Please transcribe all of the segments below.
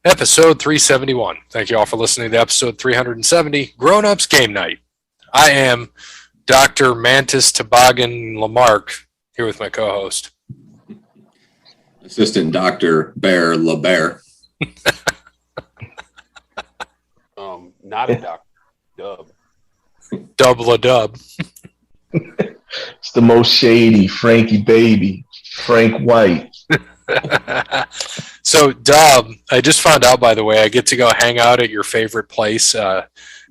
Episode 371. Thank you all for listening to episode 370, Grown Ups Game Night. I am Dr. Mantis Toboggan Lamarck, here with my co-host. Assistant Dr. Bear LaBear. Not a doctor. Dub. Dub la dub. It's the most shady Frankie Baby, Frank White. So, Dub, I just found out, by the way, I get to go hang out at your favorite place,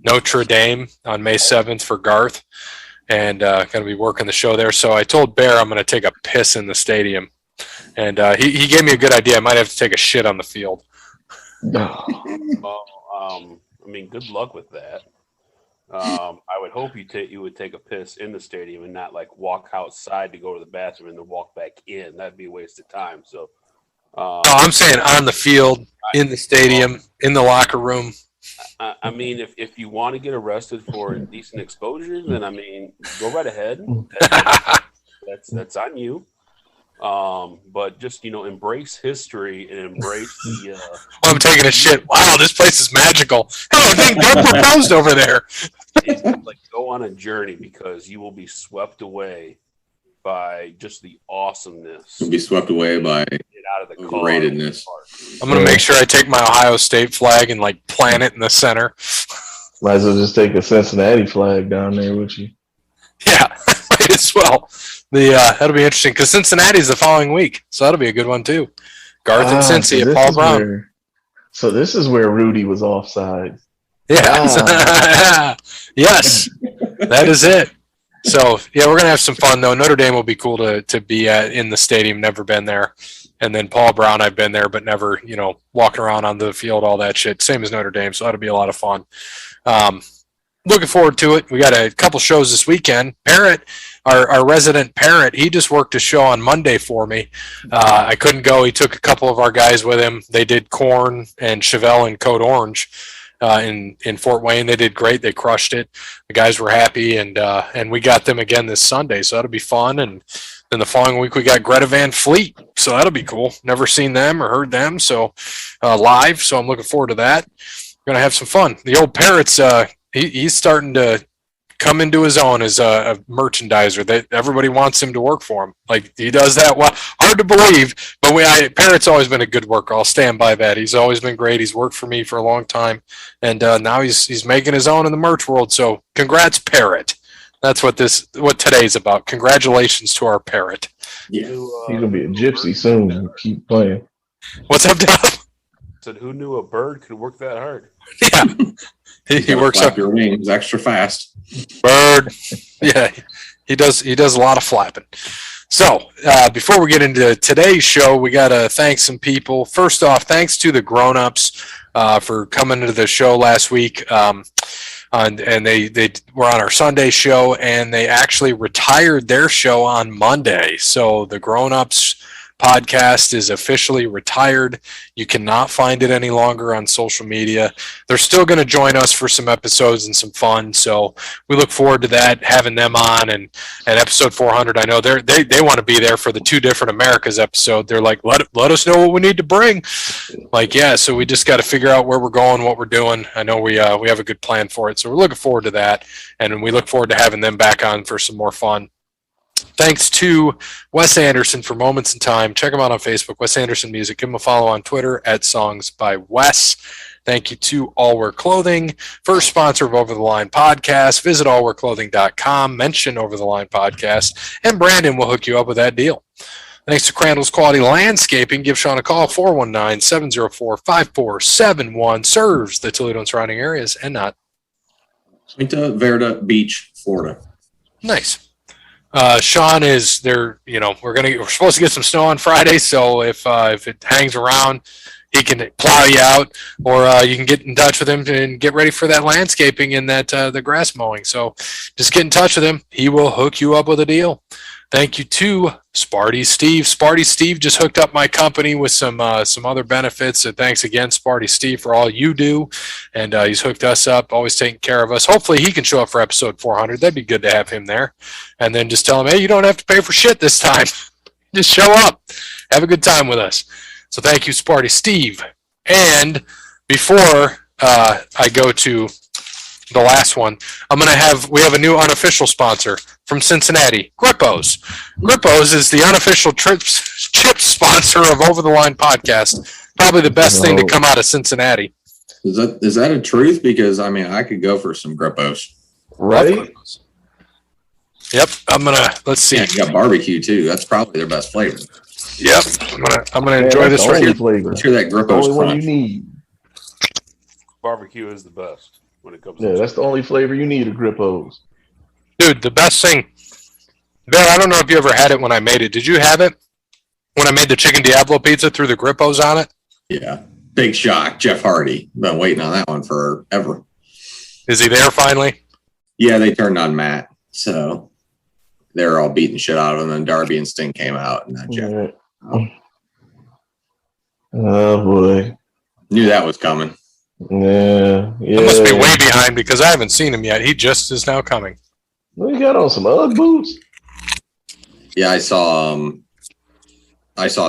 Notre Dame, on May 7th for Garth, and going to be working the show there. So I told Bear I'm going to take a piss in the stadium, and he gave me a good idea. I might have to take a shit on the field. Good luck with that. I would hope you would take a piss in the stadium and not like walk outside to go to the bathroom and then walk back in. That'd be a waste of time. So, no, I'm saying on the field, in the stadium, in the locker room. If you want to get arrested for indecent exposure, then go right ahead. That's on you. But just embrace history and embrace the. I'm taking a shit. Wow, this place is magical. Oh, dang, God proposed over there. Like go on a journey because you will be swept away by just the awesomeness. You'll be swept away by out of the greatness. I'm gonna make sure I take my Ohio State flag and like plant it in the center. Might as well just take a Cincinnati flag down there with you. Yeah, might as well. That'll be interesting because Cincinnati's the following week, so that'll be a good one too. Garth and Cincy at Paul Brown. So this is where Rudy was offside. Yeah. Yes, that is it. So yeah, we're gonna have some fun though. Notre Dame will be cool to be at in the stadium. Never been there, and then Paul Brown, I've been there, but never walking around on the field, all that shit. Same as Notre Dame, so that'll be a lot of fun. Looking forward to it. We got a couple shows this weekend. Parrot, our resident Parrot, he just worked a show on Monday for me. I couldn't go. He took a couple of our guys with him. They did Corn and Chevelle and Code Orange in Fort Wayne. They did great. They crushed it. The guys were happy, and we got them again this Sunday, so that'll be fun. And then the following week we got Greta Van Fleet, so that'll be cool. Never seen them or heard them, so live. So I'm looking forward to that. We're gonna have some fun. The old Parrot's he's starting to come into his own as a merchandiser. That everybody wants him to work for him. Like he does that well. Hard to believe, but Parrot's always been a good worker. I'll stand by that. He's always been great. He's worked for me for a long time, and now he's making his own in the merch world. So congrats, Parrot. That's what today's about. Congratulations to our Parrot. Yeah, he's gonna be a gypsy soon. Keep playing. What's up, Dad? Said who knew a bird could work that hard? Yeah. He works up your wings extra fast. Bird. Yeah, he does a lot of flapping. So before we get into today's show, we got to thank some people. First off, thanks to the grown-ups for coming to the show last week. And they were on our Sunday show, and they actually retired their show on Monday. So the grown-ups podcast is officially retired. You cannot find it any longer on social media. They're still going to join us for some episodes and some fun, so we look forward to that, having them on. And episode 400, I know they want to be there for the Two Different Americas episode. They're like, let us know what we need to bring. Like, yeah, so we just got to figure out where we're going, what we're doing. I know we have a good plan for it, so we're looking forward to that, and we look forward to having them back on for some more fun. Thanks to Wes Anderson for Moments in Time. Check him out on Facebook, Wes Anderson Music. Give him a follow on Twitter at Songs by Wes. Thank you to All Wear Clothing, first sponsor of Over the Line Podcast. Visit allwearclothing.com, mention Over the Line Podcast, and Brandon will hook you up with that deal. Thanks to Crandall's Quality Landscaping. Give Sean a call, 419-704-5471. Serves the Toledo and surrounding areas and not. Quinta Verde Beach, Florida. Nice. Sean is there. We're supposed to get some snow on Friday, so if it hangs around, he can plow you out, or you can get in touch with him and get ready for that landscaping and that the grass mowing. So just get in touch with him. He will hook you up with a deal. Thank you to Sparty Steve. Sparty Steve just hooked up my company with some other benefits. So thanks again, Sparty Steve, for all you do. And he's hooked us up, always taking care of us. Hopefully he can show up for episode 400. That'd be good to have him there. And then just tell him, hey, you don't have to pay for shit this time. Just show up. Have a good time with us. So thank you, Sparty Steve. And before I go to the last one, we have a new unofficial sponsor from Cincinnati, Grippos. Grippos is the unofficial chip sponsor of Over the Line podcast. Probably the best thing to come out of Cincinnati. Is that a truth? Because I could go for some Grippos. Right? Yep. Let's see. Yeah, you got barbecue too. That's probably their best flavor. Yep. I'm gonna enjoy this right here. Flavor. Let's hear that The Grippos only one you crunch. need. Barbecue is the best when it comes Yeah, to that's the only flavor you need of Grippos. Dude, the best thing. Bear, I don't know if you ever had it when I made it. Did you have it when I made the chicken Diablo pizza through the Grippos on it? Yeah. Big shock. Jeff Hardy. Been waiting on that one forever. Is he there finally? Yeah, they turned on Matt. So they're all beating shit out of him. And Darby and Sting came out. And then Jeff. Yeah. Oh, boy. Knew that was coming. Yeah. I must be way behind because I haven't seen him yet. He just is now coming. Well, you got on some Ugg boots? Yeah, I saw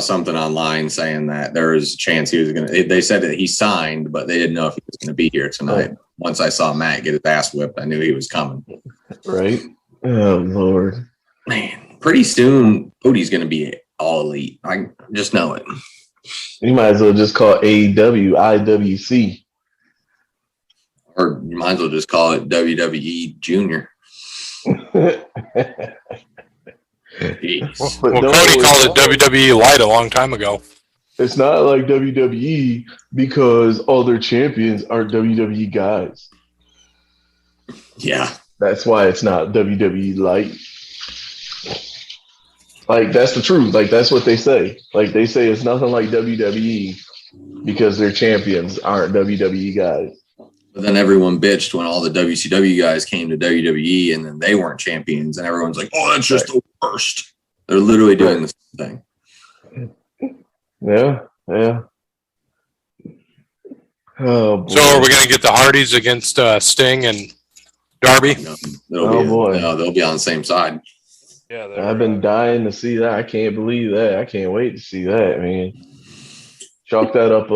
something online saying that there was a chance he was going to. They said that he signed, but they didn't know if he was going to be here tonight. Once I saw Matt get his ass whipped, I knew he was coming. Right? Oh, Lord. Man, pretty soon, Cody's going to be all elite. I just know it. You might as well just call AEW IWC. Or you might as well just call it WWE Junior. Jeez. Well, Cody called it WWE Light a long time ago. It's not like WWE because all their champions are WWE guys. Yeah. That's why it's not WWE Light. Like, that's the truth. Like, that's what they say. Like, they say it's nothing like WWE because their champions aren't WWE guys. But then everyone bitched when all the WCW guys came to WWE and then they weren't champions. And everyone's like, oh, that's just the worst. They're literally doing the same thing. Yeah. Oh, boy. So are we going to get the Hardys against Sting and Darby? No, they'll be on the same side. Yeah, I've been dying to see that. I can't believe that. I can't wait to see that, man. Chalk that up,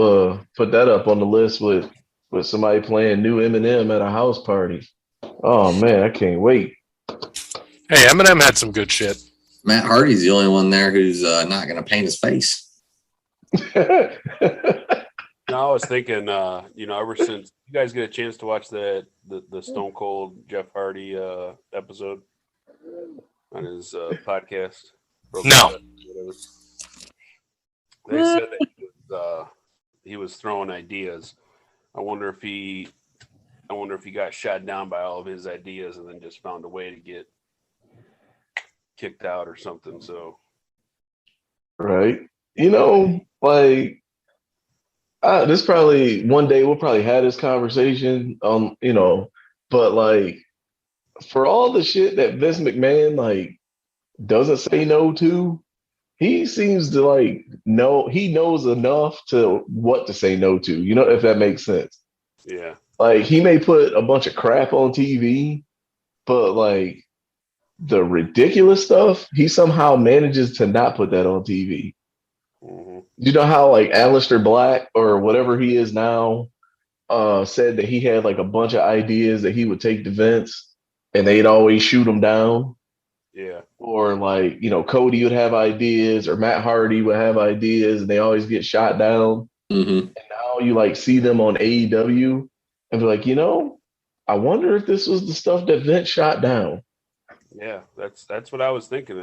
put that up on the list with somebody playing new Eminem at a house party. Oh, man, I can't wait. Hey, Eminem had some good shit. Matt Hardy's the only one there who's not going to paint his face. No, I was thinking, ever since you guys get a chance to watch the Stone Cold Jeff Hardy episode on his podcast. No. They said that he was throwing ideas. I wonder if he got shot down by all of his ideas and then just found a way to get kicked out or something. So, right. Like, this probably one day we'll probably have this conversation, but like for all the shit that Vince McMahon like doesn't say no to, he seems to like know he knows enough to what to say no to, if that makes sense. yeah. Like he may put a bunch of crap on TV, but like the ridiculous stuff, he somehow manages to not put that on TV. Mm-hmm. You know how like Aleister Black or whatever he is now said that he had like a bunch of ideas that he would take to Vince and they'd always shoot him down. Yeah. Or like, Cody would have ideas or Matt Hardy would have ideas and they always get shot down. Mm-hmm. And now you like see them on AEW and be like, I wonder if this was the stuff that Vince shot down. Yeah, that's what I was thinking.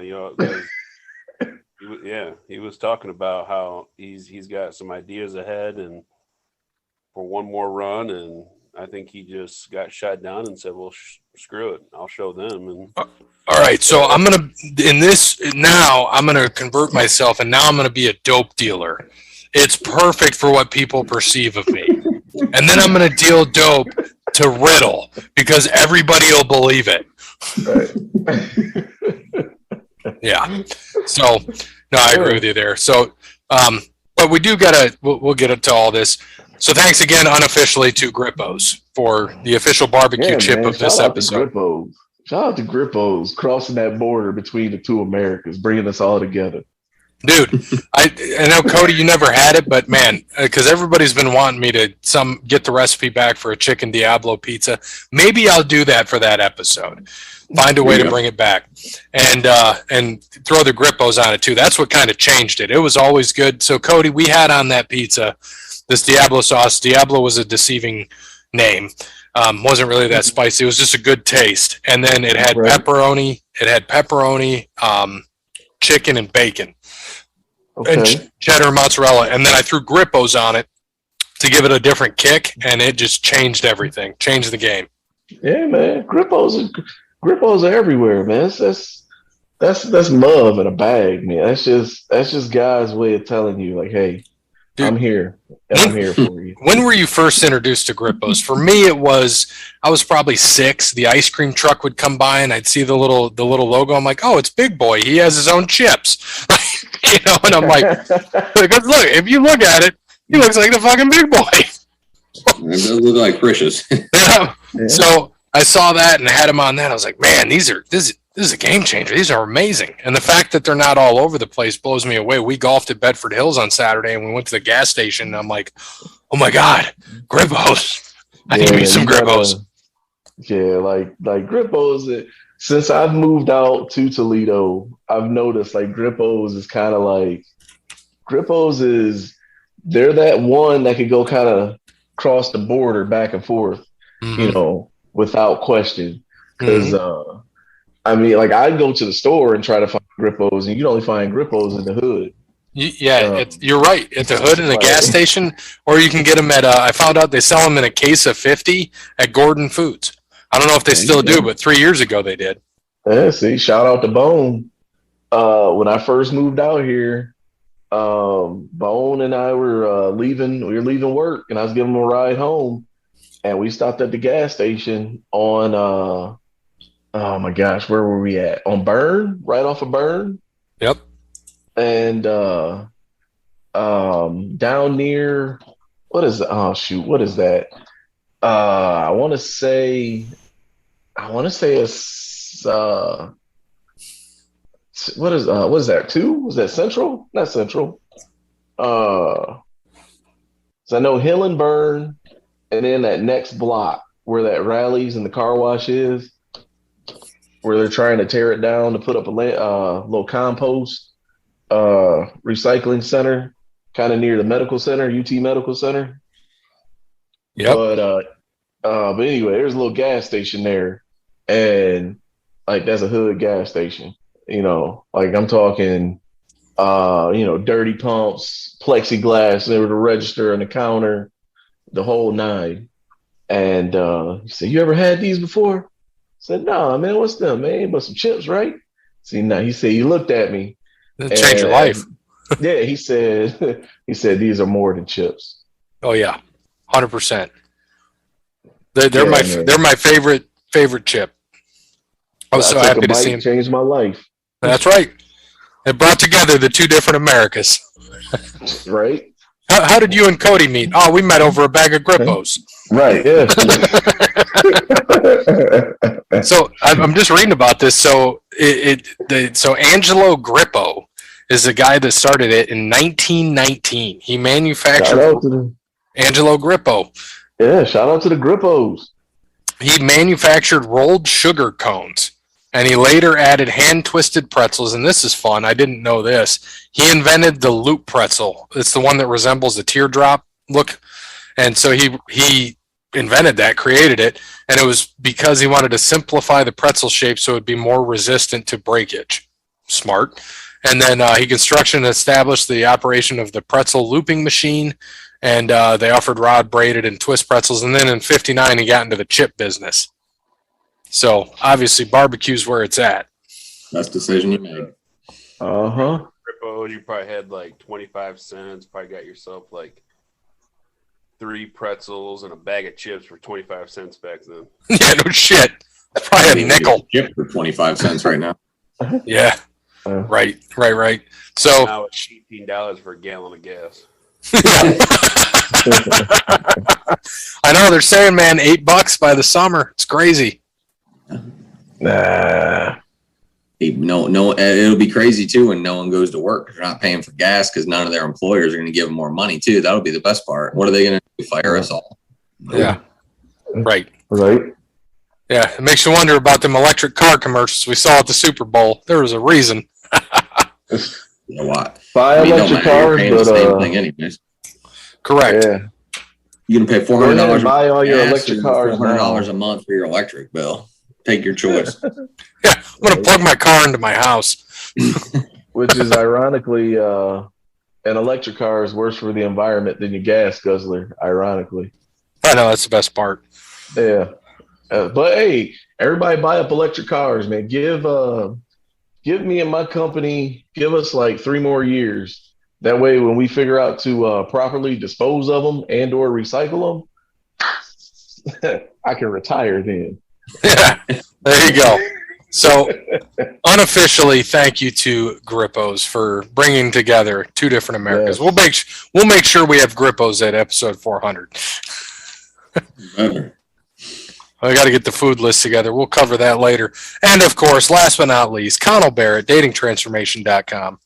He was talking about how he's got some ideas ahead and for one more run, and I think he just got shot down and said, "Well, screw it, I'll show them." And all right, so I'm gonna convert myself, and now I'm gonna be a dope dealer. It's perfect for what people perceive of me, and then I'm gonna deal dope to Riddle because everybody will believe it. Right. Yeah. So, no, I agree with you there. So, but we do we'll get into all this. So thanks again unofficially to Grippos for the official barbecue chip of this episode. Shout out to Grippos crossing that border between the two Americas, bringing us all together. Dude, I know, Kode, you never had it, but man, because everybody's been wanting me to get the recipe back for a chicken Diablo pizza. Maybe I'll do that for that episode. Find a way to bring it back, and throw the Grippos on it too. That's what kind of changed it. It was always good. So Kode, we had on that pizza this Diablo sauce. Diablo was a deceiving name. Wasn't really that spicy. It was just a good taste. And then it had pepperoni. It had pepperoni, chicken, and bacon. Okay. And cheddar mozzarella, and then I threw Grippos on it to give it a different kick, and it just changed everything, changed the game. Yeah, man, Grippos are everywhere, man. That's love in a bag, man. That's just God's way of telling you, like, hey, dude, I'm here, and I'm here for you. When were you first introduced to Grippos? For me, I was probably 6. The ice cream truck would come by, and I'd see the little logo. I'm like, oh, it's Big Boy. He has his own chips. And I'm like, look, if you look at it, he looks like the fucking Big Boy. It does look like Precious. Yeah. So I saw that and had him on that. I was like, man, this is a game changer. These are amazing. And the fact that they're not all over the place blows me away. We golfed at Bedford Hills on Saturday, and we went to the gas station, and I'm like, oh my God, Grippos. I need me some Grippos. Like Grippos. Since I've moved out to Toledo, I've noticed like Grippos is kind of like they're that one that could go kind of cross the border back and forth, without question. Because I mean, like I go to the store and try to find Grippos, and you only find Grippos in the hood. You're right. At the hood in the gas station, or you can get them at. I found out they sell them in a case of 50 at Gordon Foods. I don't know if they still do, but 3 years ago they did. Yeah, see, shout out to Bone. When I first moved out here, Bone and I were leaving work, and I was giving him a ride home, and we stopped at the gas station on oh my gosh, where were we at? On Burn, right off of Burn. Yep. And down near what is that? I want to say it's what is that? 2? Was that Central? Not Central. So I know Hill and Burn, and then that next block where that Rallies and the car wash is, where they're trying to tear it down to put up a little compost recycling center, kind of near the medical center, UT Medical Center. Yep. But anyway, there's a little gas station there, and like that's a hood gas station. Like I'm talking, dirty pumps, plexiglass, there was a register and the counter, the whole nine. And he said, "You ever had these before?" I said, "No, man. What's them, man? But some chips, right?" See, now he said, "You looked at me. It'll change your life." Yeah, he said, these are more than chips. Oh yeah, 100%. They're my favorite chip. I was so happy to see him. Changed my life. That's right. It brought together the two different Americas. Right. How did you and Kode meet? Oh, we met over a bag of Grippos. Right. Yeah. So I'm just reading about this. So so Angelo Grippo is the guy that started it in 1919. He manufactured Angelo Grippo. Yeah, shout out to the Grippos. He manufactured rolled sugar cones, and he later added hand-twisted pretzels, and this is fun. I didn't know this. He invented the loop pretzel. It's the one that resembles a teardrop look, and so he invented that, created it, and it was because he wanted to simplify the pretzel shape so it would be more resistant to breakage. Smart. And then he constructed and established the operation of the pretzel looping machine, and they offered rod braided and twist pretzels. And then in '59, he got into the chip business. So obviously, barbecue's where it's at. Best decision you made. Grippos, you probably had like 25 cents. Probably got yourself like 3 pretzels and a bag of chips for 25 cents back then. Yeah, no shit. Probably a nickel. Chip for 25 cents right now. Yeah. Right. So now it's $18 for a gallon of gas. I know they're saying, man, $8 by the summer. It's crazy. Nah. It'll be crazy too when no one goes to work. They're not paying for gas because none of their employers are going to give them more money too. That'll be the best part. What are they going to do? Fire us all? Yeah. Right. Yeah, it makes you wonder about them electric car commercials we saw at the Super Bowl. There was a reason. You know what? Buy electric cars, but the same thing anyways. Correct. Yeah. You can pay $400. Buy all your electric cars. $400 a month for your electric bill. Take your choice. Yeah, I'm going to plug my car into my house. Which is ironically, an electric car is worse for the environment than your gas guzzler. Ironically. I know that's the best part. Yeah. But hey, everybody buy up electric cars, man. Give me and my company, give us like 3 more years. That way, when we figure out to properly dispose of them and or recycle them, I can retire then. Yeah, there you go. So, unofficially, thank you to Grippos for bringing together 2 different Americas. Yes. We'll make sure we have Grippos at episode 400. I got to get the food list together. We'll cover that later. And of course, last but not least, Connell Barrett, datingtransformation.com.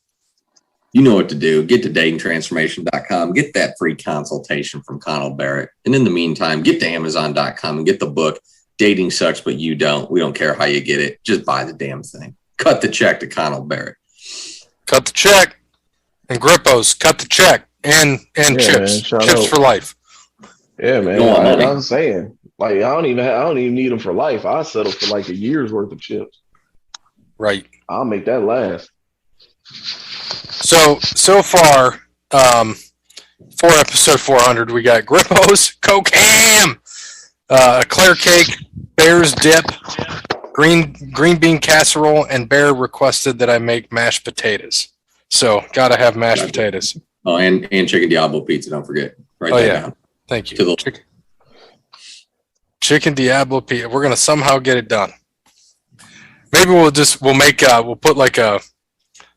You know what to do. Get to datingtransformation.com. Get that free consultation from Connell Barrett. And in the meantime, get to amazon.com and get the book, Dating Sucks, But You Don't. We don't care how you get it. Just buy the damn thing. Cut the check to Connell Barrett. Cut the check. And Grippos, cut the check. And chips. Man, chips for life. Yeah, man. I'm saying. Like, I don't even need them for life. I settle for like a year's worth of chips. Right. I'll make that last. So far, for episode 400, we got Grippos, Coke Ham, Eclair Cake, Bear's Dip, green bean casserole, and Bear requested that I make mashed potatoes. So, gotta have mashed potatoes. Oh, and chicken Diablo pizza. Don't forget. Write that down. Thank you. Chicken Diablo pizza. We're gonna somehow get it done. Maybe we'll put like a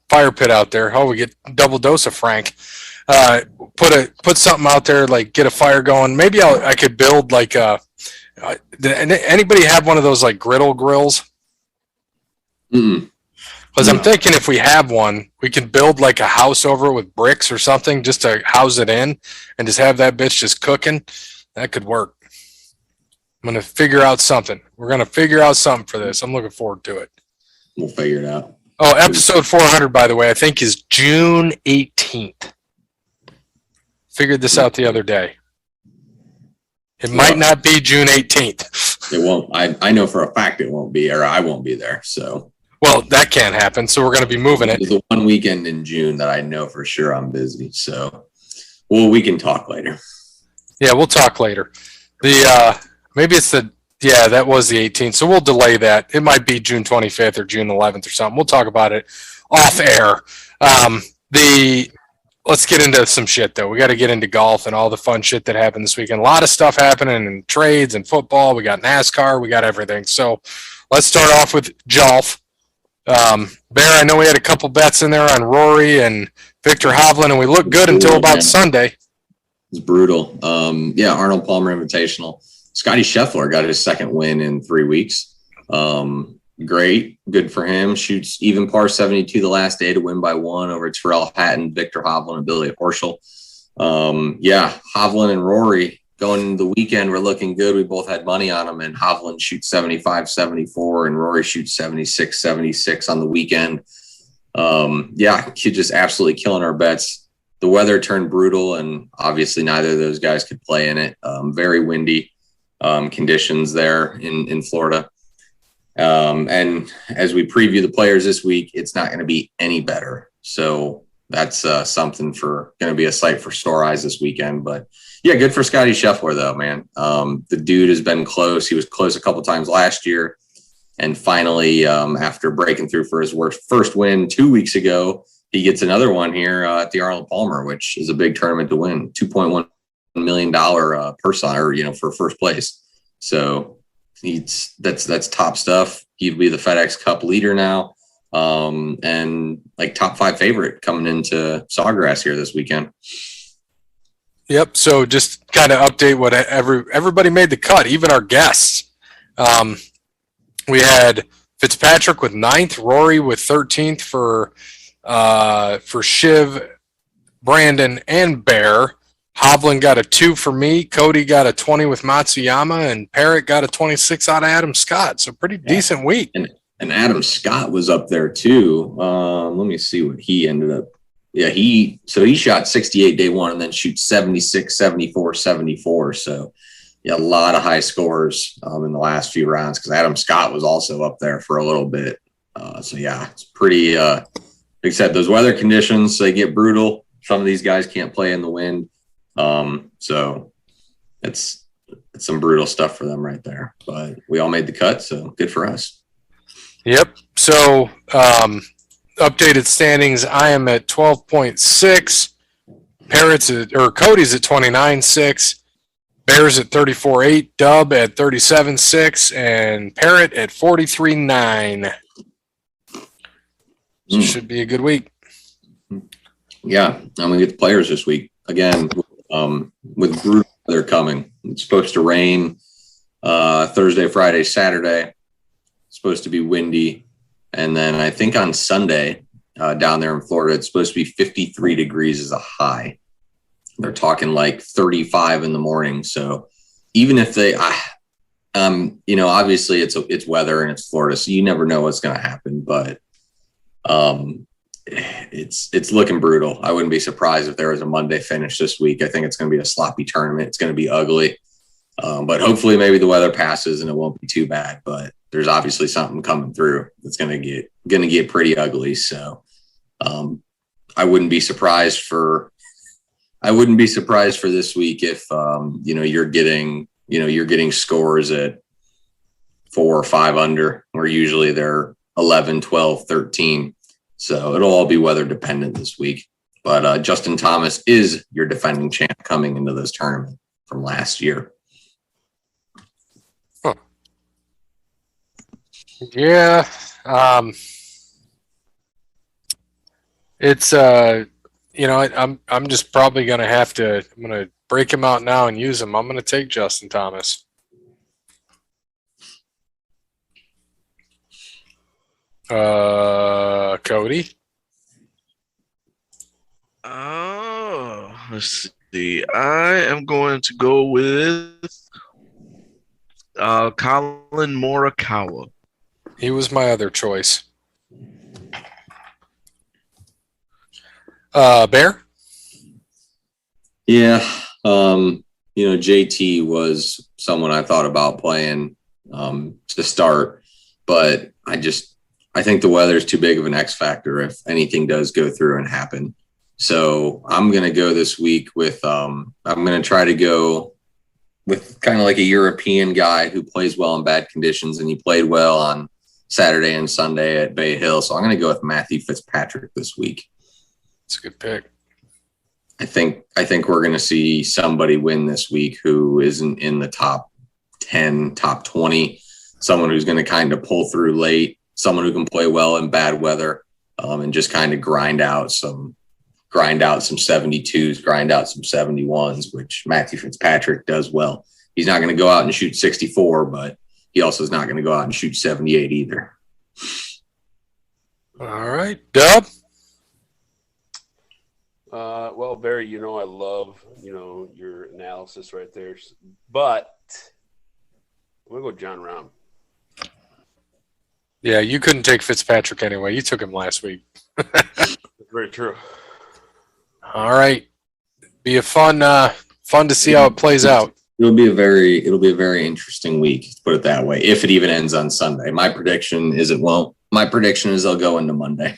fire pit out there. Oh, we get double dose of Frank. Put something out there, like get a fire going. Maybe I could build like anybody have one of those like griddle grills? Because I'm thinking if we have one, we can build like a house over it with bricks or something just to house it in and just have that bitch just cooking. That could work. I'm going to figure out something. We're going to figure out something for this. I'm looking forward to it. We'll figure it out. Oh, episode 400, by the way, I think is June 18th. Figured this out the other day. It might not be June 18th. It won't. I know for a fact it won't be, or I won't be there. So, well, that can't happen. So we're going to be moving it. There's the one weekend in June that I know for sure I'm busy. So, we can talk later. Yeah, we'll talk later. Maybe it's that was the 18th. So we'll delay that. It might be June 25th or June 11th or something. We'll talk about it off air. Let's get into some shit, though. We got to get into golf and all the fun shit that happened this weekend. A lot of stuff happening in trades and football. We got NASCAR. We got everything. So let's start off with golf. Bear, I know we had a couple bets in there on Rory and Victor Hovland, and we looked good until about Sunday. It's brutal. Arnold Palmer Invitational. Scotty Scheffler got his second win in 3 weeks. Great. Good for him. Shoots even par 72 the last day to win by 1 over Tyrrell Hatton, Victor Hovland, and Billy Horschel. Hovland and Rory going into the weekend were looking good. We both had money on them, and Hovland shoots 75-74, and Rory shoots 76-76 on the weekend. Kid just absolutely killing our bets. The weather turned brutal, and obviously neither of those guys could play in it. Very windy conditions there in Florida. And as we preview the players this week, it's not going to be any better. So that's something for going to be a sight for sore eyes this weekend. But yeah, good for Scotty Scheffler though, man. The dude has been close. He was close a couple times last year. And finally, after breaking through for his first win 2 weeks ago, he gets another one here at the Arnold Palmer, which is a big tournament to win. $2.1 million purse honor, for first place. So that's top stuff. He'd be the FedEx Cup leader now, and like top 5 favorite coming into Sawgrass here this weekend. Yep. So just kind of update what everybody made the cut, even our guests. We had Fitzpatrick with 9th, Rory with 13th for Shiv, Brandon, and Bear. Hovland got a 2 for me. Kode got a 20 with Matsuyama, and Parrott got a 26 out of Adam Scott. So pretty decent week. And Adam Scott was up there too. Let me see what he ended up. Yeah, he shot 68 day one and then shoots 76, 74, 74. So yeah, a lot of high scores in the last few rounds because Adam Scott was also up there for a little bit. So yeah, it's pretty like I said, those weather conditions, they get brutal. Some of these guys can't play in the wind. So it's some brutal stuff for them right there. But we all made the cut, so good for us. Yep. So updated standings, I am at 12.6. Cody's at 29.6. Bears at 34.8. Dub at 37.6. And Parrott at 43.9. So it should be a good week. Yeah, I'm going to get the players this week. Again, with brutal weather coming. It's supposed to rain Thursday, Friday, Saturday. It's supposed to be windy. And then I think on Sunday down there in Florida, it's supposed to be 53 degrees as a high. They're talking like 35 in the morning. So even if they, obviously it's weather and it's Florida, so you never know what's going to happen. But it's looking brutal. I wouldn't be surprised if there was a Monday finish this week. I think it's going to be a sloppy tournament. It's going to be ugly. But hopefully maybe the weather passes and it won't be too bad. But there's obviously something coming through that's going to get pretty ugly. So I wouldn't be surprised for this week if you're getting scores at 4 or 5 under, where usually they're 11, 12, 13. So it'll all be weather dependent this week. But Justin Thomas is your defending champ coming into this tournament from last year. Huh. Yeah. It's I'm just probably going to break him out now and use him. I'm going to take Justin Thomas. Kode. Oh, let's see. I am going to go with Colin Morikawa. He was my other choice. Bear? Yeah. JT was someone I thought about playing to start, but I think the weather is too big of an X factor if anything does go through and happen. So I'm going to go this week with I'm going to try to go with kind of like a European guy who plays well in bad conditions, and he played well on Saturday and Sunday at Bay Hill. So I'm going to go with Matthew Fitzpatrick this week. That's a good pick. I think we're going to see somebody win this week who isn't in the top 10, top 20, someone who's going to kind of pull through late, someone who can play well in bad weather, and just kind of grind out some 72s, grind out some 71s, which Matthew Fitzpatrick does well. He's not going to go out and shoot 64, but he also is not going to go out and shoot 78 either. All right. Dub? Well, Barry, I love, your analysis right there. But I'm going to go John Rahm. Yeah, you couldn't take Fitzpatrick anyway. You took him last week. That's very true. All right. Be a fun to see how it plays out. It'll be a very interesting week, to put it that way, if it even ends on Sunday. My prediction is it won't. My prediction is they'll go into Monday,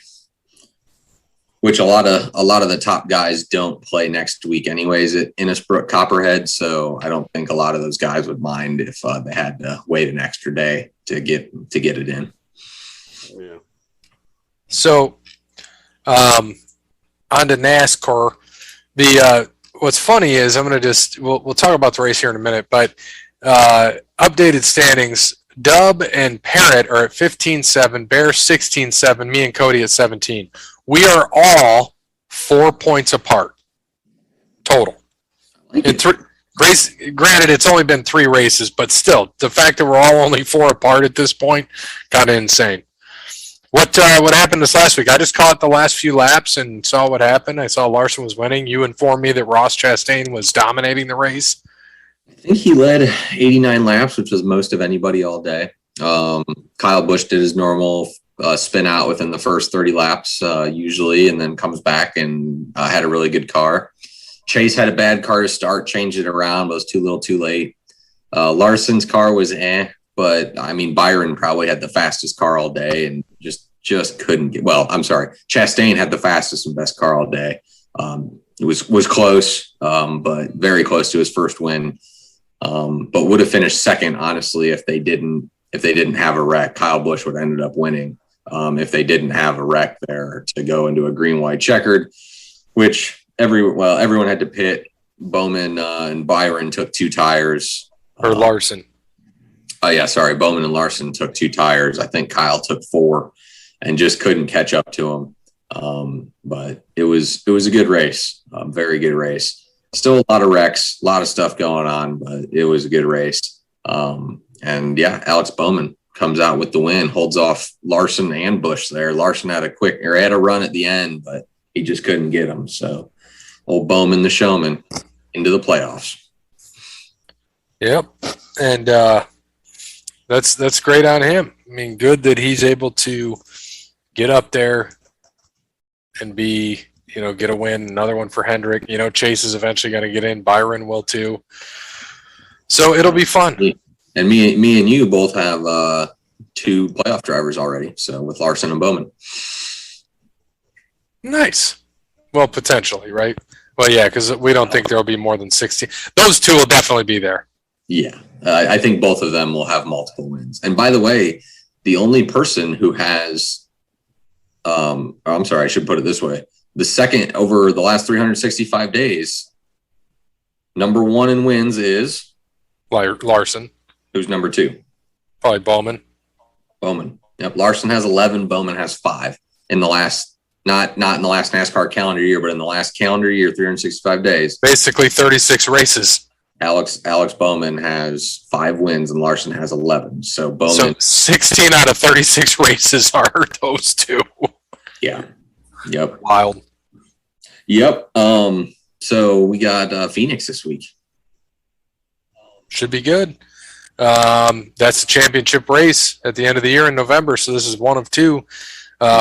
which a lot of the top guys don't play next week anyways at Innisbrook Copperhead. So I don't think a lot of those guys would mind if they had to wait an extra day to get it in. Yeah. So, on to NASCAR. What's funny is I'm going to we'll talk about the race here in a minute, but updated standings, Dub and Parrott are at 15-7, Bear 16-7, me and Kode at 17. We are all 4 points apart total. Granted, it's only been 3 races, but still, the fact that we're all only 4 apart at this point, kind of insane. What happened this last week? I just caught the last few laps and saw what happened. I saw Larson was winning. You informed me that Ross Chastain was dominating the race. I think he led 89 laps, which was most of anybody all day. Kyle Busch did his normal spin out within the first 30 laps usually, and then comes back and had a really good car. Chase had a bad car to start, changed it around, but was too little too late. Larson's car was but I mean, Byron probably had the fastest car all day and just couldn't get, well, I'm sorry. Chastain had the fastest and best car all day. It was close, but very close to his first win. But would have finished second, honestly, if they didn't have a wreck. Kyle Busch would have ended up winning if they didn't have a wreck there to go into a green, white, checkered, which everyone had to pit. Bowman and Byron took 2 tires. Or Larson. Bowman and Larson took 2 tires. I think Kyle took 4 and just couldn't catch up to him. But it was a good race, very good race. Still a lot of wrecks, a lot of stuff going on, but it was a good race. And yeah, Alex Bowman comes out with the win, holds off Larson and Busch there. Larson had a run at the end, but he just couldn't get him. So old Bowman, the showman, into the playoffs. Yep. And that's great on him. I mean, good that he's able to get up there and get a win. Another one for Hendrick. Chase is eventually going to get in. Byron will too. So it'll be fun. And me and you both have 2 playoff drivers already. So with Larson and Bowman. Nice. Well, potentially, right? Well, yeah, because we don't think there will be more than 16. Those 2 will definitely be there. Yeah. I think both of them will have multiple wins. And by the way, the only person who has I'm sorry, I should put it this way. The second over the last 365 days, number 1 in wins is Larson. Who's number 2? Probably Bowman. Yep. Larson has 11. Bowman has 5 in the last, not in the last NASCAR calendar year, but in the last calendar year, 365 days. Basically 36 races. Alex Bowman has 5 wins and Larson has 11. So Bowman. So 16 out of 36 races are those 2. Yeah. Yep. Wild. Yep. So we got Phoenix this week. Should be good. That's the championship race at the end of the year in November. So this is one of 2.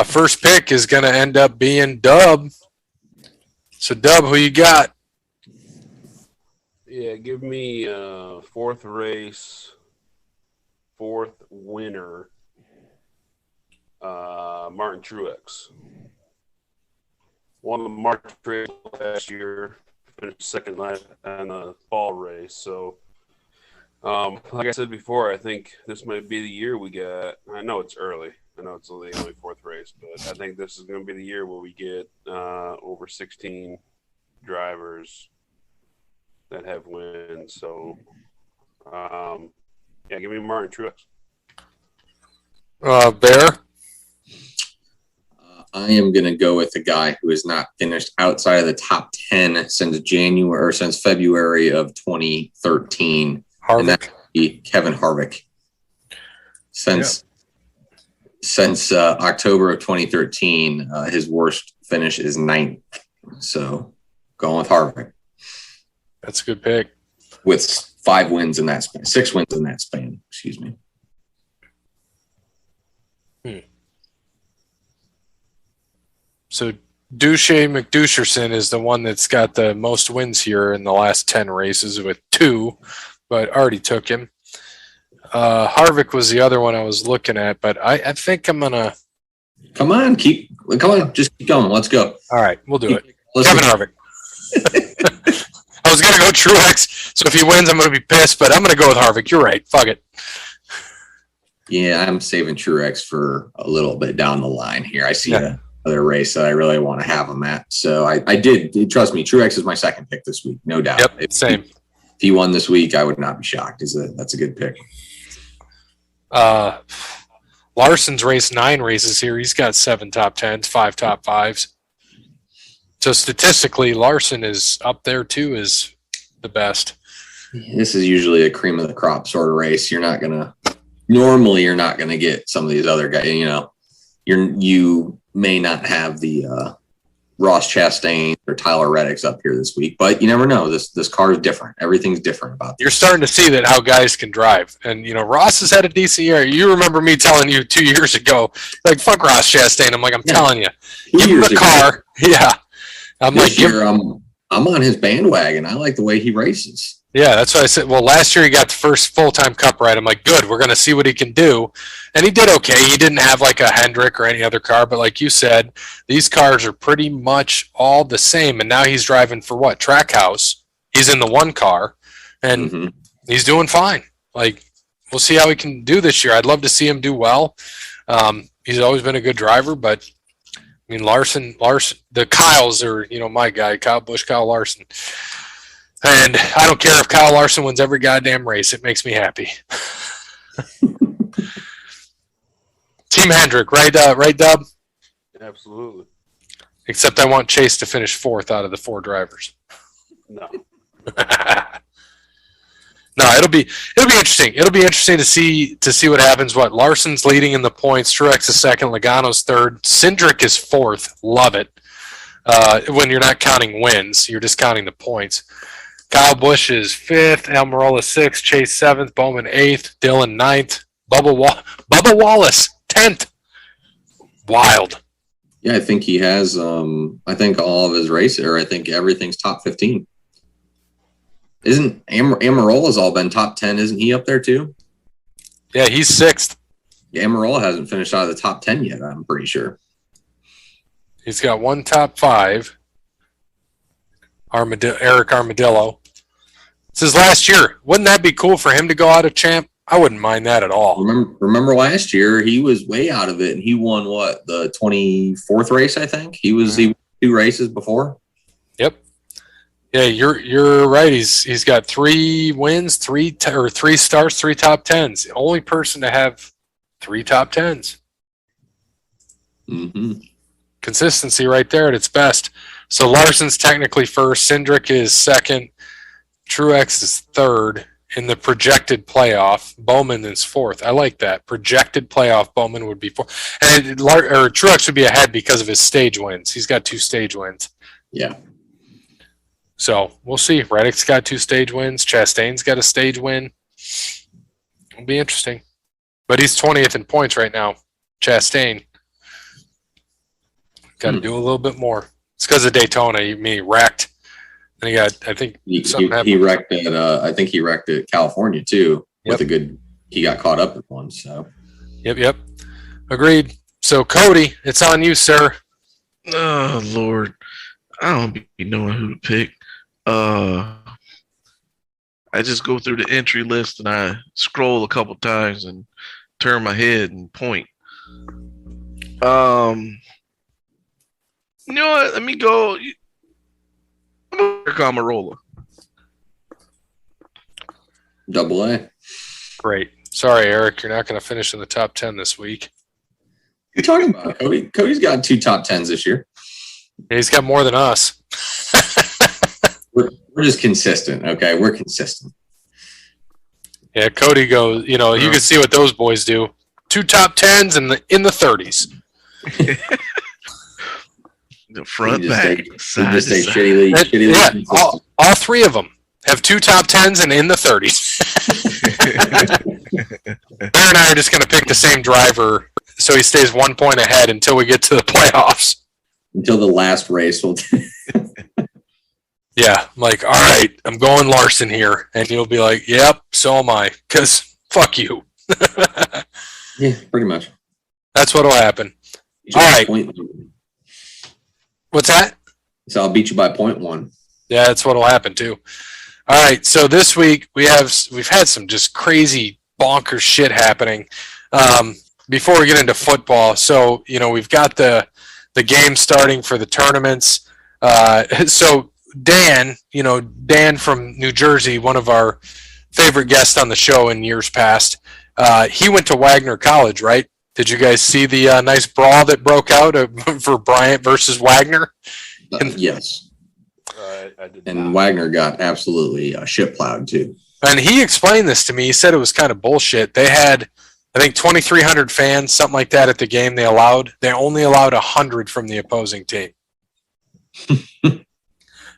First pick is going to end up being Dub. So Dub, who you got? Yeah, give me 4th race, 4th winner, Martin Truex. Won the March race last year, finished second last in the fall race. So, like I said before, I think this might be the year we get. I know it's early. I know it's only 4th race, but I think this is going to be the year where we get over 16 drivers that have wins. So, yeah, give me Martin Truex. Bear? I am going to go with a guy who has not finished outside of the top 10 since February of 2013. Harvick. And that would be Kevin Harvick. Since October of 2013, his worst finish is 9th. So going with Harvick. That's a good pick. With 5 wins in that span, 6 wins in that span, excuse me. So Duche McDusherson is the one that's got the most wins here in the last 10 races with 2, but already took him. Harvick was the other one I was looking at, but I think I'm going to... Come on, just keep going. Let's go. All right, we'll do it. Kevin Harvick. I was going to go Truex, so if he wins, I'm going to be pissed, but I'm going to go with Harvick. You're right. Fuck it. Yeah, I'm saving Truex for a little bit down the line here. I see another race that I really want to have him at. So I did. Trust me, Truex is my second pick this week, no doubt. Yep, same. If he won this week, I would not be shocked. That's a good pick. Larson's raced 9 races here. He's got 7 top 10s, 5 top 5s. So statistically, Larson is up there too, is the best. This is usually a cream of the crop sort of race. You're not gonna get some of these other guys. You know, you may not have the Ross Chastain or Tyler Reddick's up here this week, but you never know. This car is different. Everything's different about this. You're starting to see that how guys can drive. And, you know, Ross has had a decent year. You remember me telling you 2 years ago, like, fuck Ross Chastain. I'm like, I'm telling you. Give him the car. Yeah. I'm this year, I'm on his bandwagon. I like the way he races. Yeah, that's what I said. Well, last year he got the first full-time cup ride. I'm like, good, we're going to see what he can do. And he did okay. He didn't have like a Hendrick or any other car, but like you said, these cars are pretty much all the same. And now he's driving for what? Trackhouse. He's in the one car, and he's doing fine. Like, we'll see how he can do this year. I'd love to see him do well. He's always been a good driver, but I mean, Larson, the Kyles are, you know, my guy, Kyle Busch, Kyle Larson. And I don't care if Kyle Larson wins every goddamn race. It makes me happy. Team Hendrick, right, Dub? Absolutely. Except I want Chase to finish fourth out of the 4 drivers. No. No, it'll be interesting. It'll be interesting to see what happens. What Larson's leading in the points, Truex is second, Logano's third, Cindric is fourth. Love it. When you're not counting wins, you're just counting the points. Kyle Busch is fifth, Almirola sixth, Chase seventh, Bowman eighth, Dillon ninth, Bubba Wallace 10th. Wild. Yeah, I think he has. I think all of his races, or I think everything's top 15. Isn't Amarola's all been top 10? Isn't he up there too? Yeah, he's sixth. Yeah, Amarola hasn't finished out of the top 10 yet. I'm pretty sure. He's got one top 5. Eric Armadillo. It's his last year. Wouldn't that be cool for him to go out of champ? I wouldn't mind that at all. Remember last year he was way out of it, and he won what, the 24th race? I think he won 2 races before. Yep. Yeah, you're right. He's got 3 wins, 3 starts, 3 top 10s. The only person to have 3 top 10s. Consistency right there at its best. So Larson's technically first, Cindric is second, Truex is third in the projected playoff. Bowman is fourth. I like that. Projected playoff, Bowman would be fourth. And Truex would be ahead because of his stage wins. He's got 2 stage wins. Yeah. So we'll see. Reddick's got 2 stage wins. Chastain's got a stage win. It'll be interesting. But he's 20th in points right now. Chastain. Got to do a little bit more. It's because of Daytona. He wrecked. And he got, I think, he wrecked at. I think he wrecked at California too. With a good, he got caught up at one. So. Yep. Agreed. So Kode, it's on you, sir. Oh Lord, I don't be knowing who to pick. I just go through the entry list and I scroll a couple times and turn my head and point. You know what? Let me go. I'm going to Almirola. Double A. Great. Sorry, Eric. You're not going to finish in the top 10 this week. You're talking about Kode. Cody's got 2 top 10s this year. Yeah, he's got more than us. We're just consistent. Okay, we're consistent. Yeah, Kode goes. You know, you can see what those boys do. 2 top 10s in the 30s. The front, back, side just to say side. shitty. All 3 of them have 2 top 10s and in the 30s. Bear and I are just going to pick the same driver so he stays 1 point ahead until we get to the playoffs. Until the last race. Yeah, I'm like, all right, I'm going Larson here. And you'll be like, yep, so am I. Because fuck you. Yeah, pretty much. That's what'll happen. All right. What's that? So I'll beat you by 0.1. Yeah, that's what'll happen too. All right, so this week we've had some just crazy bonkers shit happening. Before we get into football, so you know we've got the game starting for the tournaments. So Dan from New Jersey, one of our favorite guests on the show in years past, he went to Wagner College, right? Did you guys see the nice brawl that broke out for Bryant versus Wagner? Yes. I did and not. Wagner got absolutely shit plowed too. And he explained this to me. He said it was kind of bullshit. They had, I think, 2,300 fans, something like that, at the game. They only allowed 100 from the opposing team.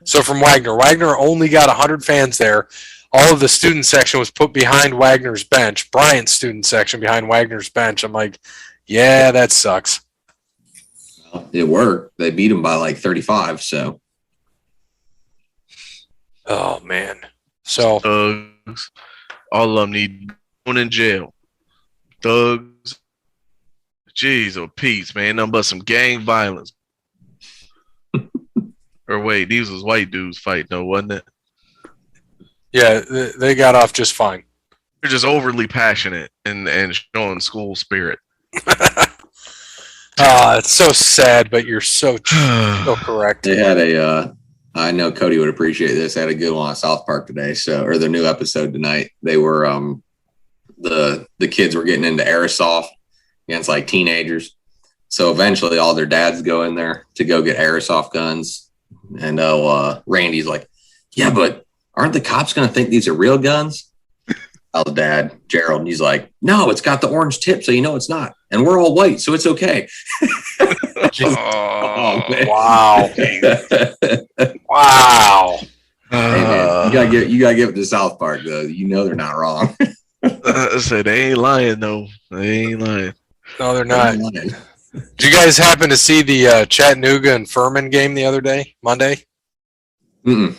So from Wagner only got 100 fans there. All of the student section was put behind Wagner's bench. Bryant's student section behind Wagner's bench. I'm like, yeah, that sucks. Well, it worked. They beat him by like 35. So, Oh man. So Thugs. All of them need going in jail. Thugs. Jeez, oh Pete's, man. Nothing but some gang violence. Or wait, these was white dudes fighting, though, wasn't it? yeah, they got off just fine. They're just overly passionate and showing school spirit. It's so sad, but you're so correct. they had I know Kode would appreciate this. They had a good one on South Park today. Or their new episode tonight. They were, the kids were getting into airsoft against like teenagers. So eventually all their dads go in there to go get airsoft guns. And Randy's like, yeah, but aren't the cops going to think these are real guns? Tell the dad, Gerald, and he's like, no, it's got the orange tip, so you know it's not. And we're all white, so it's okay. Oh, man. Wow. Wow. Hey, man, you gotta give it to South Park, though. You know they're not wrong. I said they ain't lying, though. They ain't lying. No, they're not. Did you guys happen to see the Chattanooga and Furman game the other day, Monday? Mm-mm.